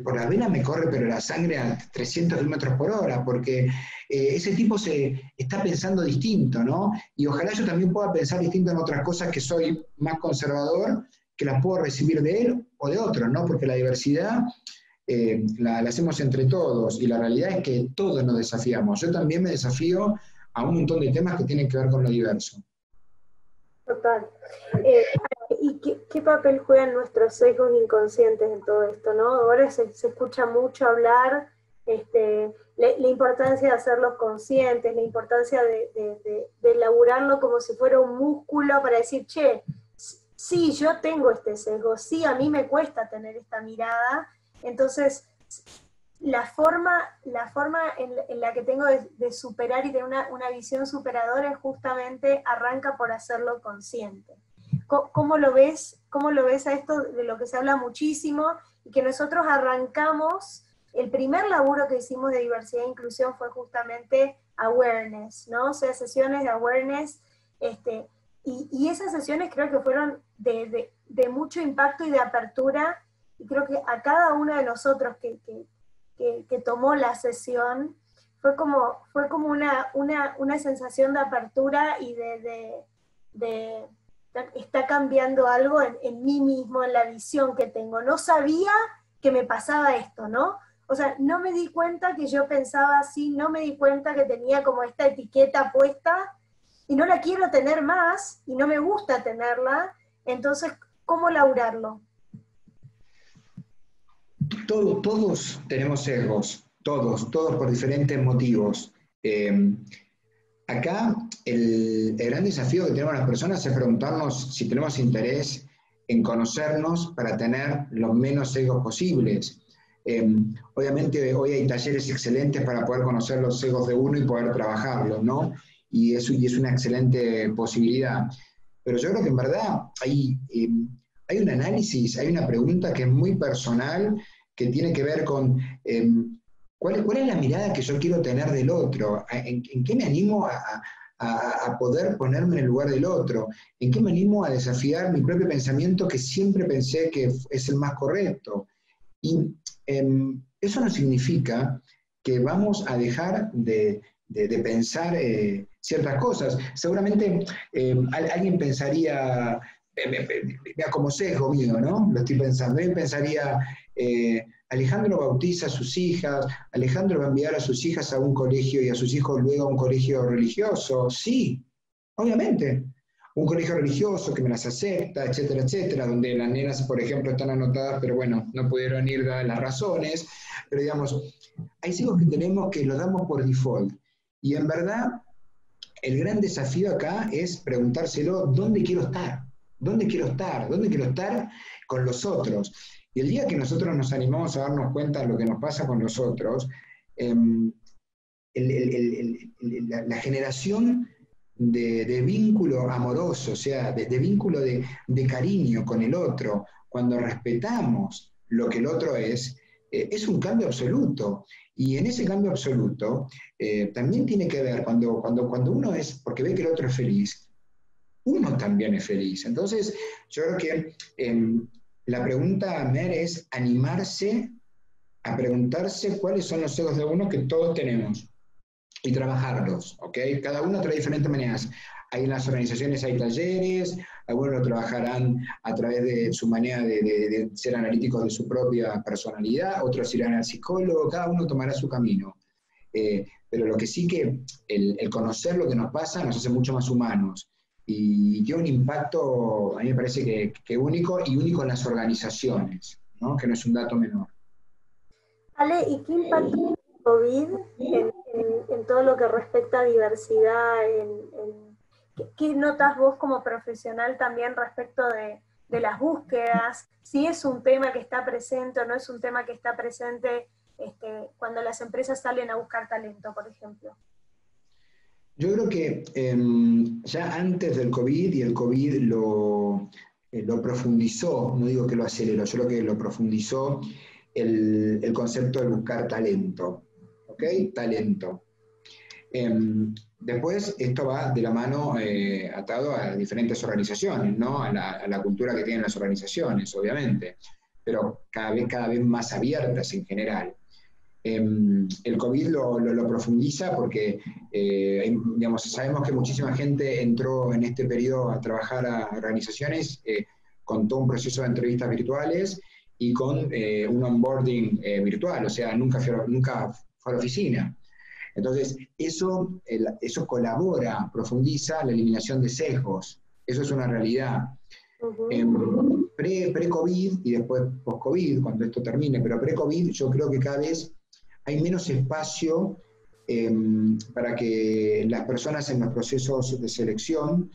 por las venas me corre, pero la sangre a 300 kilómetros por hora, porque ese tipo está pensando distinto, ¿no? Y ojalá yo también pueda pensar distinto en otras cosas que soy más conservador, que las puedo recibir de él o de otros, ¿no? Porque la diversidad la hacemos entre todos, y la realidad es que todos nos desafiamos. Yo también me desafío a un montón de temas que tienen que ver con lo diverso. Total. ¿Y qué papel juegan nuestros sesgos inconscientes en todo esto, no? Ahora se escucha mucho hablar la importancia de hacerlos conscientes, la importancia de elaborarlo como si fuera un músculo para decir, che, sí, yo tengo este sesgo, sí, a mí me cuesta tener esta mirada, entonces la forma en la que tengo de superar y tener una visión superadora es justamente arranca por hacerlo consciente. ¿Cómo lo ves? ¿Cómo lo ves a esto de lo que se habla muchísimo y que nosotros arrancamos? El primer laburo que hicimos de diversidad e inclusión fue justamente awareness, ¿no? O sea, sesiones de awareness, y esas sesiones creo que fueron de mucho impacto y de apertura, y creo que a cada uno de nosotros que tomó la sesión fue como una sensación de apertura y de está cambiando algo en mí mismo, en la visión que tengo. No sabía que me pasaba esto, ¿no? O sea, no me di cuenta que yo pensaba así, no me di cuenta que tenía como esta etiqueta puesta, y no la quiero tener más, y no me gusta tenerla, entonces, ¿cómo laburarlo? Todos tenemos sesgos, todos por diferentes motivos. Acá el gran desafío que tenemos las personas es preguntarnos si tenemos interés en conocernos para tener los menos sesgos posibles. Obviamente hoy hay talleres excelentes para poder conocer los sesgos de uno y poder trabajarlos, ¿no? Y es una excelente posibilidad. Pero yo creo que en verdad hay un análisis, hay una pregunta que es muy personal, que tiene que ver con ¿cuál es la mirada que yo quiero tener del otro? ¿En qué me animo a poder ponerme en el lugar del otro? ¿En qué me animo a desafiar mi propio pensamiento que siempre pensé que es el más correcto? Y eso no significa que vamos a dejar de pensar ciertas cosas. Seguramente alguien pensaría, como sesgo mío, ¿no? Lo estoy pensando. Alguien pensaría, Alejandro bautiza a sus hijas, Alejandro va a enviar a sus hijas a un colegio y a sus hijos luego a un colegio religioso. Sí, obviamente. Un colegio religioso que me las acepta, etcétera, etcétera, donde las nenas, por ejemplo, están anotadas, pero bueno, no pudieron ir dadas las razones. Pero digamos, hay hijos que tenemos que los damos por default. Y en verdad, el gran desafío acá es preguntárselo, ¿dónde quiero estar? ¿Dónde quiero estar? ¿Dónde quiero estar con los otros? Y el día que nosotros nos animamos a darnos cuenta de lo que nos pasa con los otros, la generación de vínculo amoroso, o sea, de vínculo de cariño con el otro, cuando respetamos lo que el otro es un cambio absoluto. Y en ese cambio absoluto también tiene que ver cuando uno es, porque ve que el otro es feliz, uno también es feliz. Entonces, yo creo que la pregunta, Mer, es animarse a preguntarse cuáles son los sesgos de uno que todos tenemos y trabajarlos, ¿ok? Cada uno trae diferentes maneras. Hay en las organizaciones, hay talleres, algunos lo trabajarán a través de su manera de ser analíticos de su propia personalidad, otros irán al psicólogo, cada uno tomará su camino. Pero lo que sí que el conocer lo que nos pasa nos hace mucho más humanos y tiene un impacto, a mí me parece que único y único en las organizaciones, ¿no? Que no es un dato menor. Ale, ¿y qué impacto tiene el COVID en todo lo que respecta a diversidad? ¿Qué notas vos como profesional también respecto de las búsquedas? Si es un tema que está presente o no es un tema que está presente cuando las empresas salen a buscar talento, por ejemplo. Yo creo que ya antes del COVID, y el COVID lo profundizó, no digo que lo aceleró, yo creo que lo profundizó el concepto de buscar talento, ¿ok? Talento. Después, esto va de la mano atado a diferentes organizaciones, ¿no? A la cultura que tienen las organizaciones, obviamente, pero cada vez más abiertas en general. El COVID lo profundiza porque digamos, sabemos que muchísima gente entró en este periodo a trabajar a organizaciones con todo un proceso de entrevistas virtuales y con un onboarding virtual, o sea, nunca fue a la oficina. Entonces, eso colabora, profundiza la eliminación de sesgos. Eso es una realidad. Pre-COVID y después post-COVID, cuando esto termine, pero pre-COVID yo creo que cada vez hay menos espacio para que las personas en los procesos de selección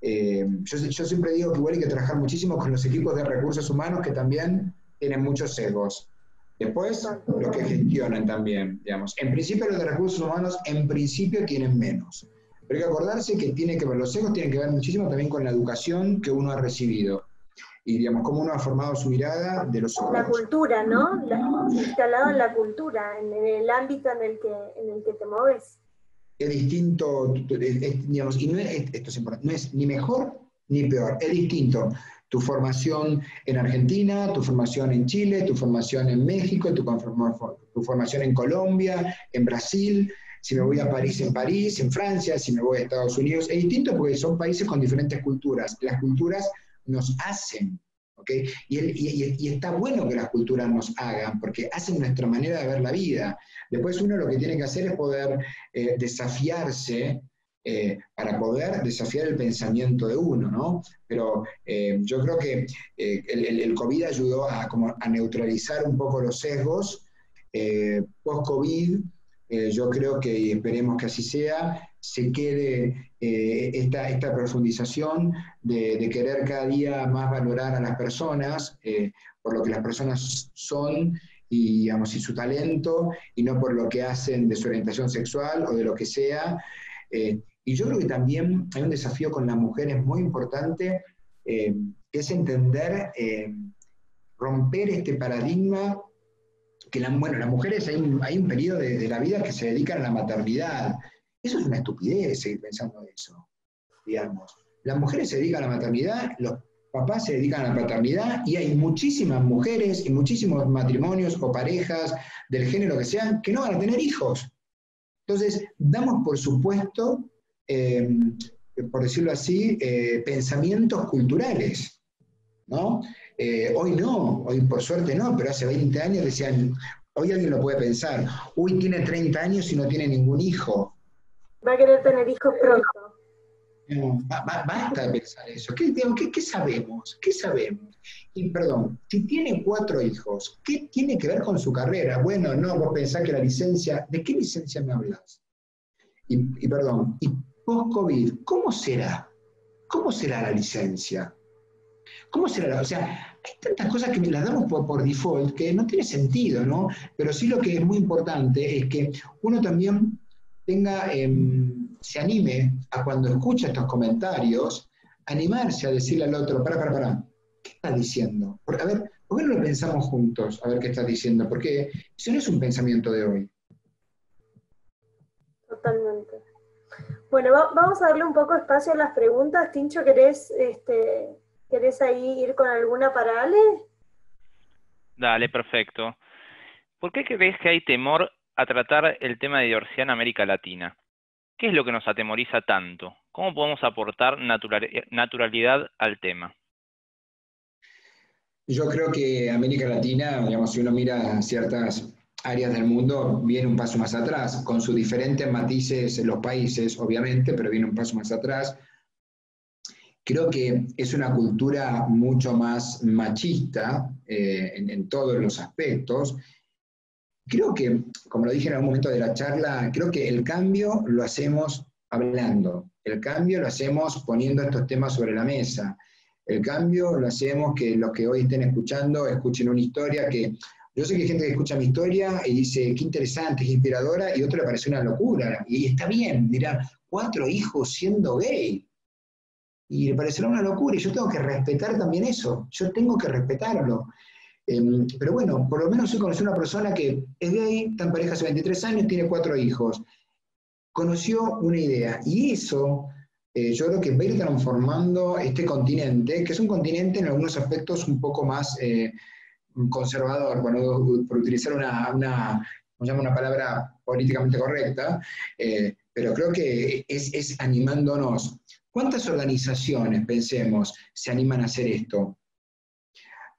Yo siempre digo que igual hay que trabajar muchísimo con los equipos de recursos humanos que también tienen muchos sesgos. Después, los que gestionan también, digamos. En principio, los de recursos humanos, en principio, tienen menos. Pero hay que acordarse que los sesgos tienen que ver muchísimo también con la educación que uno ha recibido. Y, digamos, cómo uno ha formado su mirada de los otros. La cultura, ¿no? Instalado en la cultura, en el ámbito en el que te mueves. Es distinto, digamos, y esto es importante, no es ni mejor ni peor, es distinto tu formación en Argentina, tu formación en Chile, tu formación en México, tu formación en Colombia, en Brasil, si me voy a París, en Francia, si me voy a Estados Unidos, es distinto porque son países con diferentes culturas, las culturas nos hacen, ¿ok? Y está bueno que las culturas nos hagan, porque hacen nuestra manera de ver la vida. Después uno lo que tiene que hacer es poder desafiarse para poder desafiar el pensamiento de uno, ¿no? Pero yo creo que el COVID ayudó a neutralizar un poco los sesgos. Post-COVID, yo creo que, y esperemos que así sea, se quede esta profundización de querer cada día más valorar a las personas por lo que las personas son y, digamos, y su talento, y no por lo que hacen de su orientación sexual o de lo que sea. Y yo creo que también hay un desafío con las mujeres muy importante, que es entender, romper este paradigma, que las mujeres hay un periodo de la vida que se dedican a la maternidad. Eso es una estupidez seguir pensando eso, digamos. Las mujeres se dedican a la maternidad, los papás se dedican a la paternidad, y hay muchísimas mujeres y muchísimos matrimonios o parejas del género que sean que no van a tener hijos. Entonces, damos por supuesto, por decirlo así, pensamientos culturales, ¿no? Hoy no, hoy por suerte no, pero hace 20 años decían, hoy alguien lo puede pensar, uy, tiene 30 años y no tiene ningún hijo. Va a querer tener hijos pronto. No, basta de pensar eso. ¿Qué sabemos? ¿Qué sabemos? Y perdón, si tiene 4 hijos, ¿qué tiene que ver con su carrera? Bueno, no, vos pensás que la licencia, ¿de qué licencia me hablas? Y perdón, y post-COVID, ¿cómo será? ¿Cómo será la licencia? ¿Cómo será? O sea, hay tantas cosas que las damos por default que no tiene sentido, ¿no? Pero sí lo que es muy importante es que uno también tenga, se anime a cuando escucha estos comentarios, animarse a decirle al otro, pará, ¿qué estás diciendo? A ver, ¿por qué no lo pensamos juntos? A ver qué estás diciendo, porque eso no es un pensamiento de hoy. Totalmente. Bueno, vamos a darle un poco de espacio a las preguntas. Tincho, ¿querés ahí ir con alguna para Ale? Dale, perfecto. ¿Por qué crees que hay temor a tratar el tema de diversidad en América Latina? ¿Qué es lo que nos atemoriza tanto? ¿Cómo podemos aportar naturalidad al tema? Yo creo que América Latina, digamos, si uno mira ciertas áreas del mundo, viene un paso más atrás, con sus diferentes matices en los países, obviamente, pero viene un paso más atrás. Creo que es una cultura mucho más machista en todos los aspectos. Creo que, como lo dije en algún momento de la charla, creo que el cambio lo hacemos hablando, el cambio lo hacemos poniendo estos temas sobre la mesa, el cambio lo hacemos que los que hoy estén escuchando escuchen una historia que, yo sé que hay gente que escucha mi historia y dice, qué interesante, qué inspiradora, y otro le parece una locura, y está bien, dirán, 4 hijos siendo gay, y le parecerá una locura, y yo tengo que respetar también eso, yo tengo que respetarlo. Pero bueno, por lo menos yo conocí una persona que es gay, está en pareja hace 23 años, tiene 4 hijos. Conoció una idea, y eso yo creo que va a ir transformando este continente, que es un continente en algunos aspectos un poco más conservador, por utilizar una palabra políticamente correcta, pero creo que es animándonos. ¿Cuántas organizaciones, pensemos, se animan a hacer esto?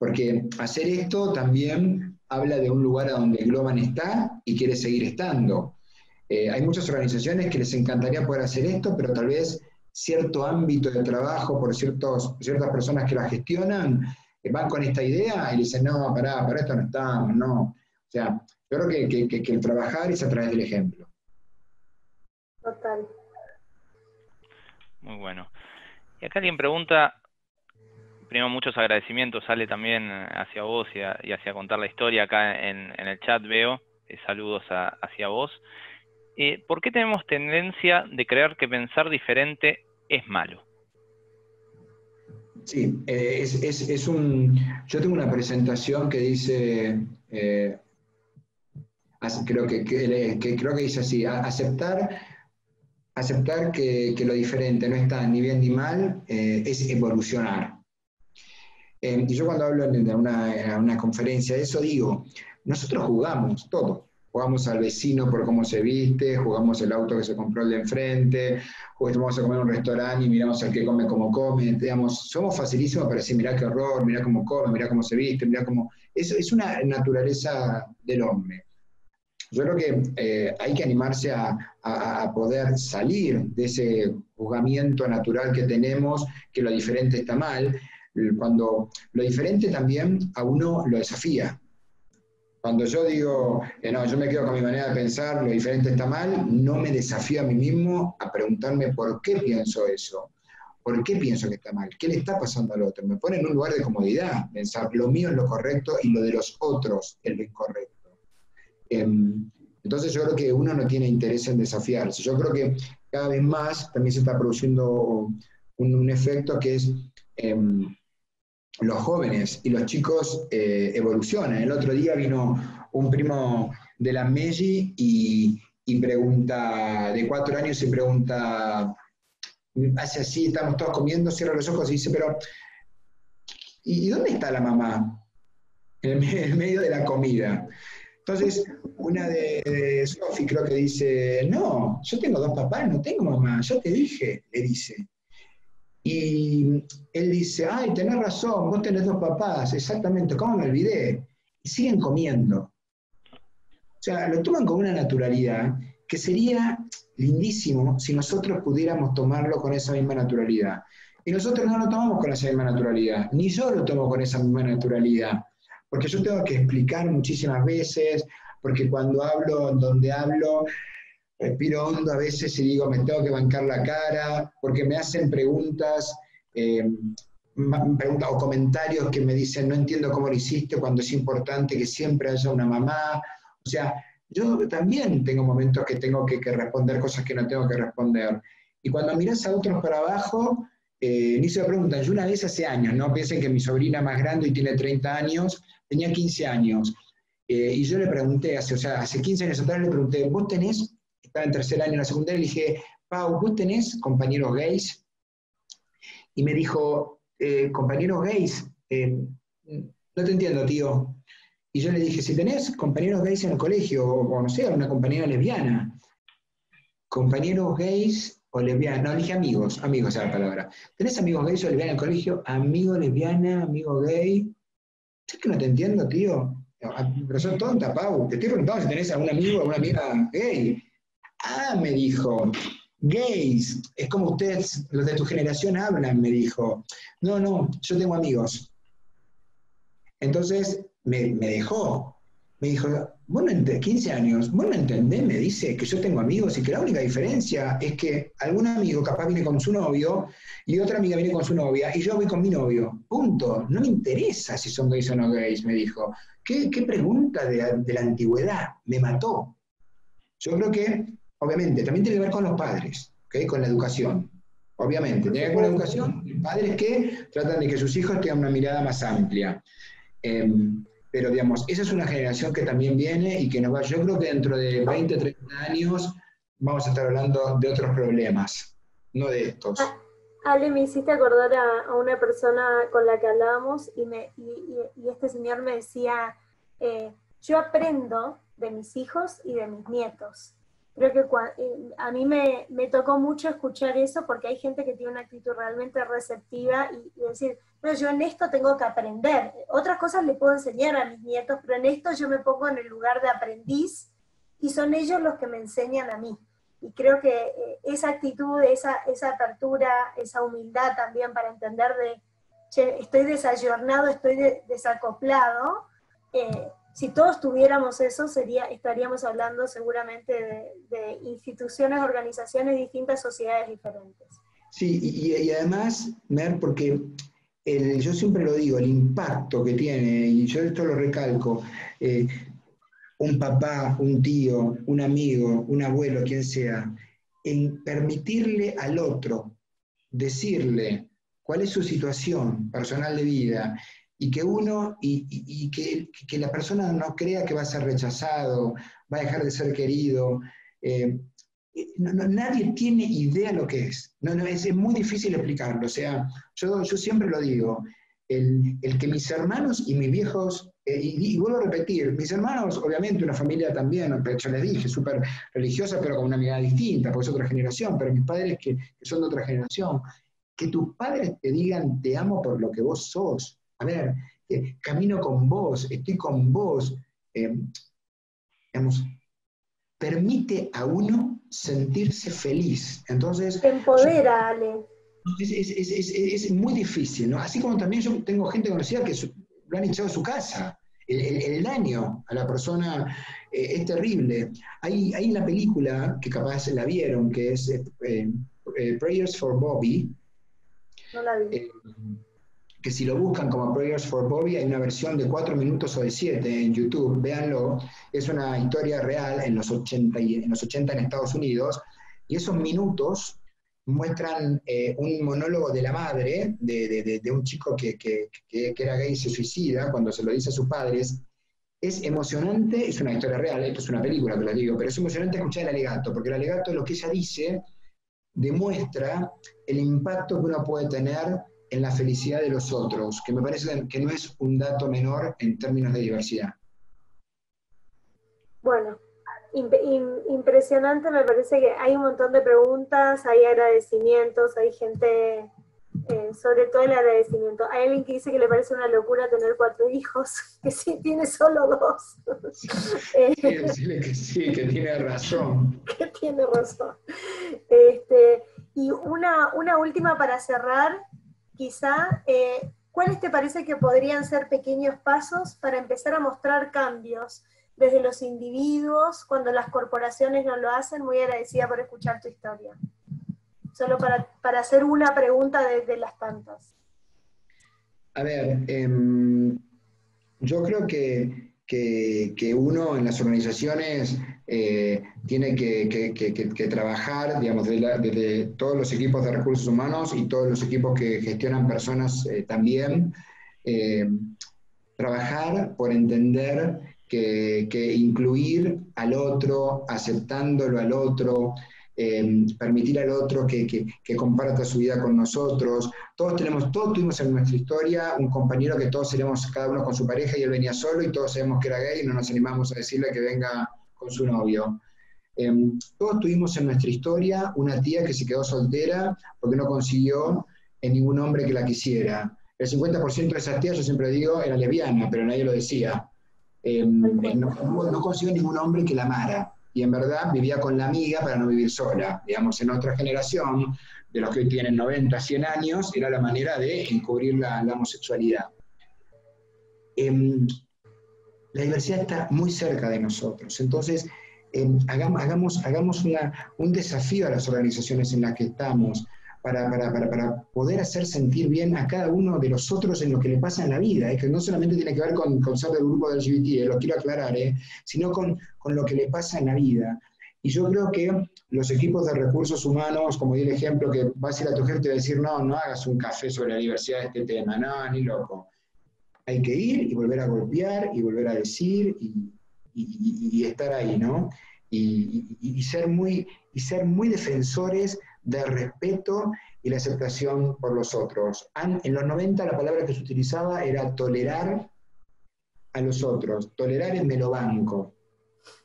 Porque hacer esto también habla de un lugar a donde Globan está y quiere seguir estando. Hay muchas organizaciones que les encantaría poder hacer esto, pero tal vez cierto ámbito de trabajo por ciertas personas que la gestionan van con esta idea y dicen, no, para esto no estamos, no. O sea, yo creo que el trabajar es a través del ejemplo. Total. Muy bueno. Y acá alguien pregunta, primero muchos agradecimientos, Ale, también hacia vos y hacia contar la historia acá en el chat veo, saludos hacia vos. ¿Por qué tenemos tendencia de creer que pensar diferente es malo? Sí, yo tengo una presentación que dice, creo que dice así, aceptar que lo diferente no está ni bien ni mal, es evolucionar. Y yo cuando hablo en una conferencia de eso digo, nosotros jugamos todo. Jugamos al vecino por cómo se viste, jugamos el auto que se compró el de enfrente, vamos a comer en un restaurante y miramos al que come cómo come. Digamos, somos facilísimos para decir, mirá qué horror, mirá cómo come, mirá cómo se viste, mirá cómo... Es una naturaleza del hombre. Yo creo que hay que animarse a poder salir de ese juzgamiento natural que tenemos, que lo diferente está mal, cuando lo diferente también a uno lo desafía. Cuando yo digo, no, yo me quedo con mi manera de pensar, lo diferente está mal, no me desafío a mí mismo a preguntarme por qué pienso eso, por qué pienso que está mal, qué le está pasando al otro. Me pone en un lugar de comodidad, pensar lo mío es lo correcto y lo de los otros es lo incorrecto. Entonces yo creo que uno no tiene interés en desafiarse. Yo creo que cada vez más también se está produciendo un efecto que es los jóvenes y los chicos evolucionan. El otro día vino un primo de la Meiji y pregunta, de 4 años, y pregunta, hace así, estamos todos comiendo, cierra los ojos y dice, pero ¿y dónde está la mamá? En el medio de la comida. Entonces, una de Sofi creo que dice, no, yo tengo 2 papás, no tengo mamá, yo te dije, le dice. Y él dice, ay, tenés razón, vos tenés 2 papás, exactamente, ¿cómo me olvidé? Y siguen comiendo. O sea, lo toman con una naturalidad que sería lindísimo si nosotros pudiéramos tomarlo con esa misma naturalidad. Y nosotros no lo tomamos con esa misma naturalidad, ni yo lo tomo con esa misma naturalidad. Porque yo tengo que explicar muchísimas veces, porque cuando hablo, donde hablo, respiro hondo a veces y digo, me tengo que bancar la cara, porque me hacen preguntas o comentarios que me dicen, no entiendo cómo lo hiciste, cuando es importante que siempre haya una mamá. O sea, yo también tengo momentos que tengo que responder cosas que no tengo que responder. Y cuando miras a otros para abajo, ni se me preguntan, yo una vez hace años, no piensen que mi sobrina más grande y tiene 30 años, tenía 15 años, y yo le pregunté, hace 15 años atrás le pregunté, ¿vos tenés, estaba en 3er año en la secundaria, le dije, Pau, ¿vos tenés compañeros gays? Y me dijo, compañeros gays, no te entiendo, tío. Y yo le dije, si tenés compañeros gays en el colegio, o no sé, una compañera lesbiana, compañeros gays o lesbianas, no, dije amigos es la palabra. ¿Tenés amigos gays o lesbianas en el colegio? Amigo lesbiana, amigo gay. ¿Sabes que no te entiendo, tío? Pero son tonta, Pau. Te estoy preguntando si tenés algún amigo o alguna amiga gay. Ah, me dijo, gays. Es como ustedes, los de tu generación, hablan, me dijo. No, yo tengo amigos. Entonces me dejó. Me dijo, vos no 15 años, vos no entendés, me dice, que yo tengo amigos y que la única diferencia es que algún amigo capaz viene con su novio y otra amiga viene con su novia y yo voy con mi novio. Punto. No me interesa si son gays o no gays, me dijo. ¿Qué pregunta de la antigüedad? Me mató. Yo creo que, obviamente, también tiene que ver con los padres, ¿okay? Con la educación. Obviamente, tiene que ver con la educación. Padres que tratan de que sus hijos tengan una mirada más amplia. Pero, digamos, esa es una generación que también viene y que nos va. Yo creo que dentro de 20, 30 años vamos a estar hablando de otros problemas, no de estos. Ale, me hiciste acordar a una persona con la que hablábamos y este señor me decía, yo aprendo de mis hijos y de mis nietos. Creo que a mí me tocó mucho escuchar eso porque hay gente que tiene una actitud realmente receptiva y decir, no, yo en esto tengo que aprender. Otras cosas le puedo enseñar a mis nietos, pero en esto yo me pongo en el lugar de aprendiz y son ellos los que me enseñan a mí. Y creo que esa actitud, esa apertura, esa humildad también para entender de, che, estoy desayornado, estoy desacoplado, si todos tuviéramos eso, estaríamos hablando seguramente de instituciones, organizaciones, distintas sociedades diferentes. Sí, y además, Mer, porque yo siempre lo digo, el impacto que tiene, y yo esto lo recalco, eh, un papá, un tío, un amigo, un abuelo, quien sea, en permitirle al otro decirle cuál es su situación personal de vida y que que la persona no crea que va a ser rechazado, va a dejar de ser querido. eh, Nadie tiene idea lo que es. Es muy difícil explicarlo. O sea, yo siempre lo digo, el que mis hermanos y mis viejos, y vuelvo a repetir, mis hermanos, obviamente una familia también, yo les dije, súper religiosa, pero con una mirada distinta, porque es otra generación, pero mis padres que son de otra generación, que tus padres te digan te amo por lo que vos sos. A ver, camino con vos, estoy con vos. Digamos, permite a uno sentirse feliz. Entonces, Te empodera, Ale. es muy difícil, ¿no? Así como también yo tengo gente conocida que lo han echado de su casa. El daño a la persona es terrible. Hay la película, que capaz la vieron, que es Prayers for Bobby, No la vi. eh, que si lo buscan como Prayers for Bobby, hay una versión de 4 minutos o de 7 en YouTube, véanlo, es una historia real en los 80, en Estados Unidos, y esos minutos muestran un monólogo de la madre, de un chico que era gay y se suicida cuando se lo dice a sus padres. Es emocionante, es una historia real, esto es una película, te lo digo, pero es emocionante escuchar el alegato, porque el alegato, lo que ella dice, demuestra el impacto que uno puede tener en la felicidad de los otros, que me parece que no es un dato menor en términos de diversidad. Bueno, impresionante, me parece que hay un montón de preguntas, hay agradecimientos, hay gente, sobre todo el agradecimiento. Hay alguien que dice que le parece una locura tener 4 hijos, que sí tiene solo 2. Sí, decirle que sí, que tiene razón. Que tiene razón. Y una última para cerrar, quizá, ¿cuáles te parece que podrían ser pequeños pasos para empezar a mostrar cambios desde los individuos cuando las corporaciones no lo hacen? Muy agradecida por escuchar tu historia. Solo para hacer una pregunta de las tantas. A ver, yo creo que uno en las organizaciones tiene que trabajar, digamos, desde todos los equipos de recursos humanos y todos los equipos que gestionan personas también, eh, trabajar por entender que incluir al otro, aceptándolo al otro, permitir al otro que comparta su vida con nosotros. Todos tuvimos en nuestra historia un compañero que todos éramos cada uno con su pareja y él venía solo y todos sabemos que era gay y no nos animamos a decirle que venga con su novio. Todos tuvimos en nuestra historia una tía que se quedó soltera porque no consiguió en ningún hombre que la quisiera. El 50% de esas tías, yo siempre digo, era lesbiana, pero nadie lo decía. No consiguió ningún hombre que la amara. Y en verdad vivía con la amiga para no vivir sola. Digamos, en otra generación, de los que hoy tienen 90, 100 años, era la manera de encubrir la homosexualidad. La diversidad está muy cerca de nosotros. Entonces, hagamos un desafío a las organizaciones en las que estamos para poder hacer sentir bien a cada uno de los otros en lo que le pasa en la vida. Que no solamente tiene que ver con ser del grupo del LGBT, lo quiero aclarar, sino con lo que le pasa en la vida. Y yo creo que los equipos de recursos humanos, como di el ejemplo, que vas a ir a tu jefe y te va a decir, no hagas un café sobre la diversidad de este tema, no, ni loco. Hay que ir y volver a golpear y volver a decir y estar ahí, ¿no? Y ser muy defensores del respeto y la aceptación por los otros. En los 90 la palabra que se utilizaba era tolerar a los otros. Tolerar es me lo banco.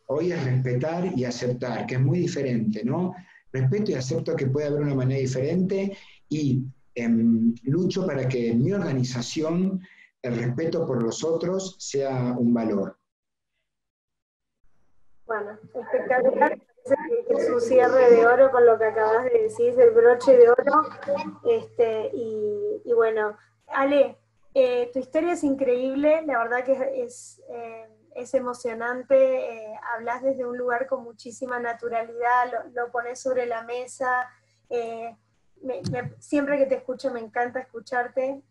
Hoy es respetar y aceptar, que es muy diferente, ¿no? Respeto y acepto que puede haber una manera diferente y lucho para que en mi organización el respeto por los otros sea un valor. Bueno, espectacular. Que es un cierre de oro con lo que acabas de decir, el broche de oro. Y bueno, Ale, tu historia es increíble, la verdad que es emocionante, hablas desde un lugar con muchísima naturalidad, lo pones sobre la mesa, siempre que te escucho me encanta escucharte,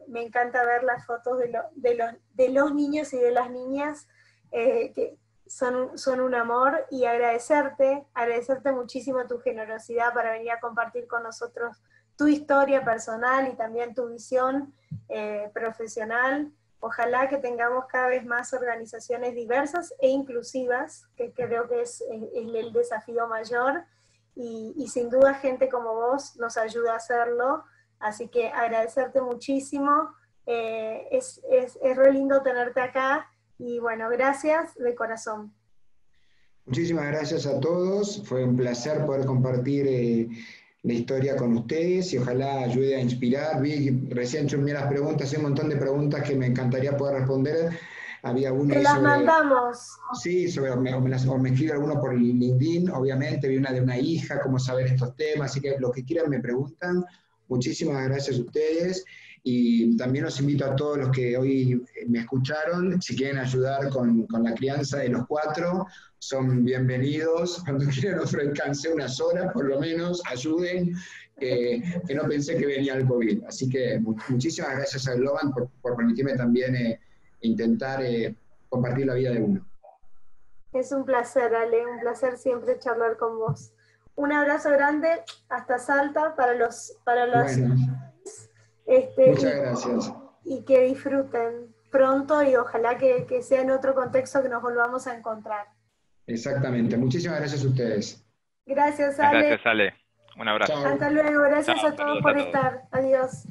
me encanta ver las fotos de los niños y de las niñas, que son un amor, y agradecerte muchísimo tu generosidad para venir a compartir con nosotros tu historia personal y también tu visión profesional. Ojalá que tengamos cada vez más organizaciones diversas e inclusivas, que creo que es el desafío mayor, y sin duda gente como vos nos ayuda a hacerlo, así que agradecerte muchísimo, es re lindo tenerte acá, y bueno, gracias de corazón. Muchísimas gracias a todos, fue un placer poder compartir la historia con ustedes y ojalá ayude a inspirar. Vi recién chusmeé las preguntas, hay un montón de preguntas que me encantaría poder responder. Había una Te ahí las sobre... mandamos. Sí, o me escribe alguno por LinkedIn, obviamente, vi una de una hija, cómo saber estos temas, así que lo que quieran me preguntan. Muchísimas gracias a ustedes y también los invito a todos los que hoy me escucharon, si quieren ayudar con la crianza de los 4, son bienvenidos. Cuando quieran ofrecerse unas horas, por lo menos, ayuden, que no pensé que venía el COVID. Así que muchísimas gracias a Globan por permitirme también intentar compartir la vida de uno. Es un placer, Ale, un placer siempre charlar con vos. Un abrazo grande hasta Salta para los bueno, muchas gracias. Y que disfruten pronto, y ojalá que sea en otro contexto que nos volvamos a encontrar. Exactamente. Muchísimas gracias a ustedes. Gracias, Ale. Gracias, Ale. Un abrazo. Chao. Hasta luego. Gracias Chao, a todos saludos por a todos. estar. Adiós.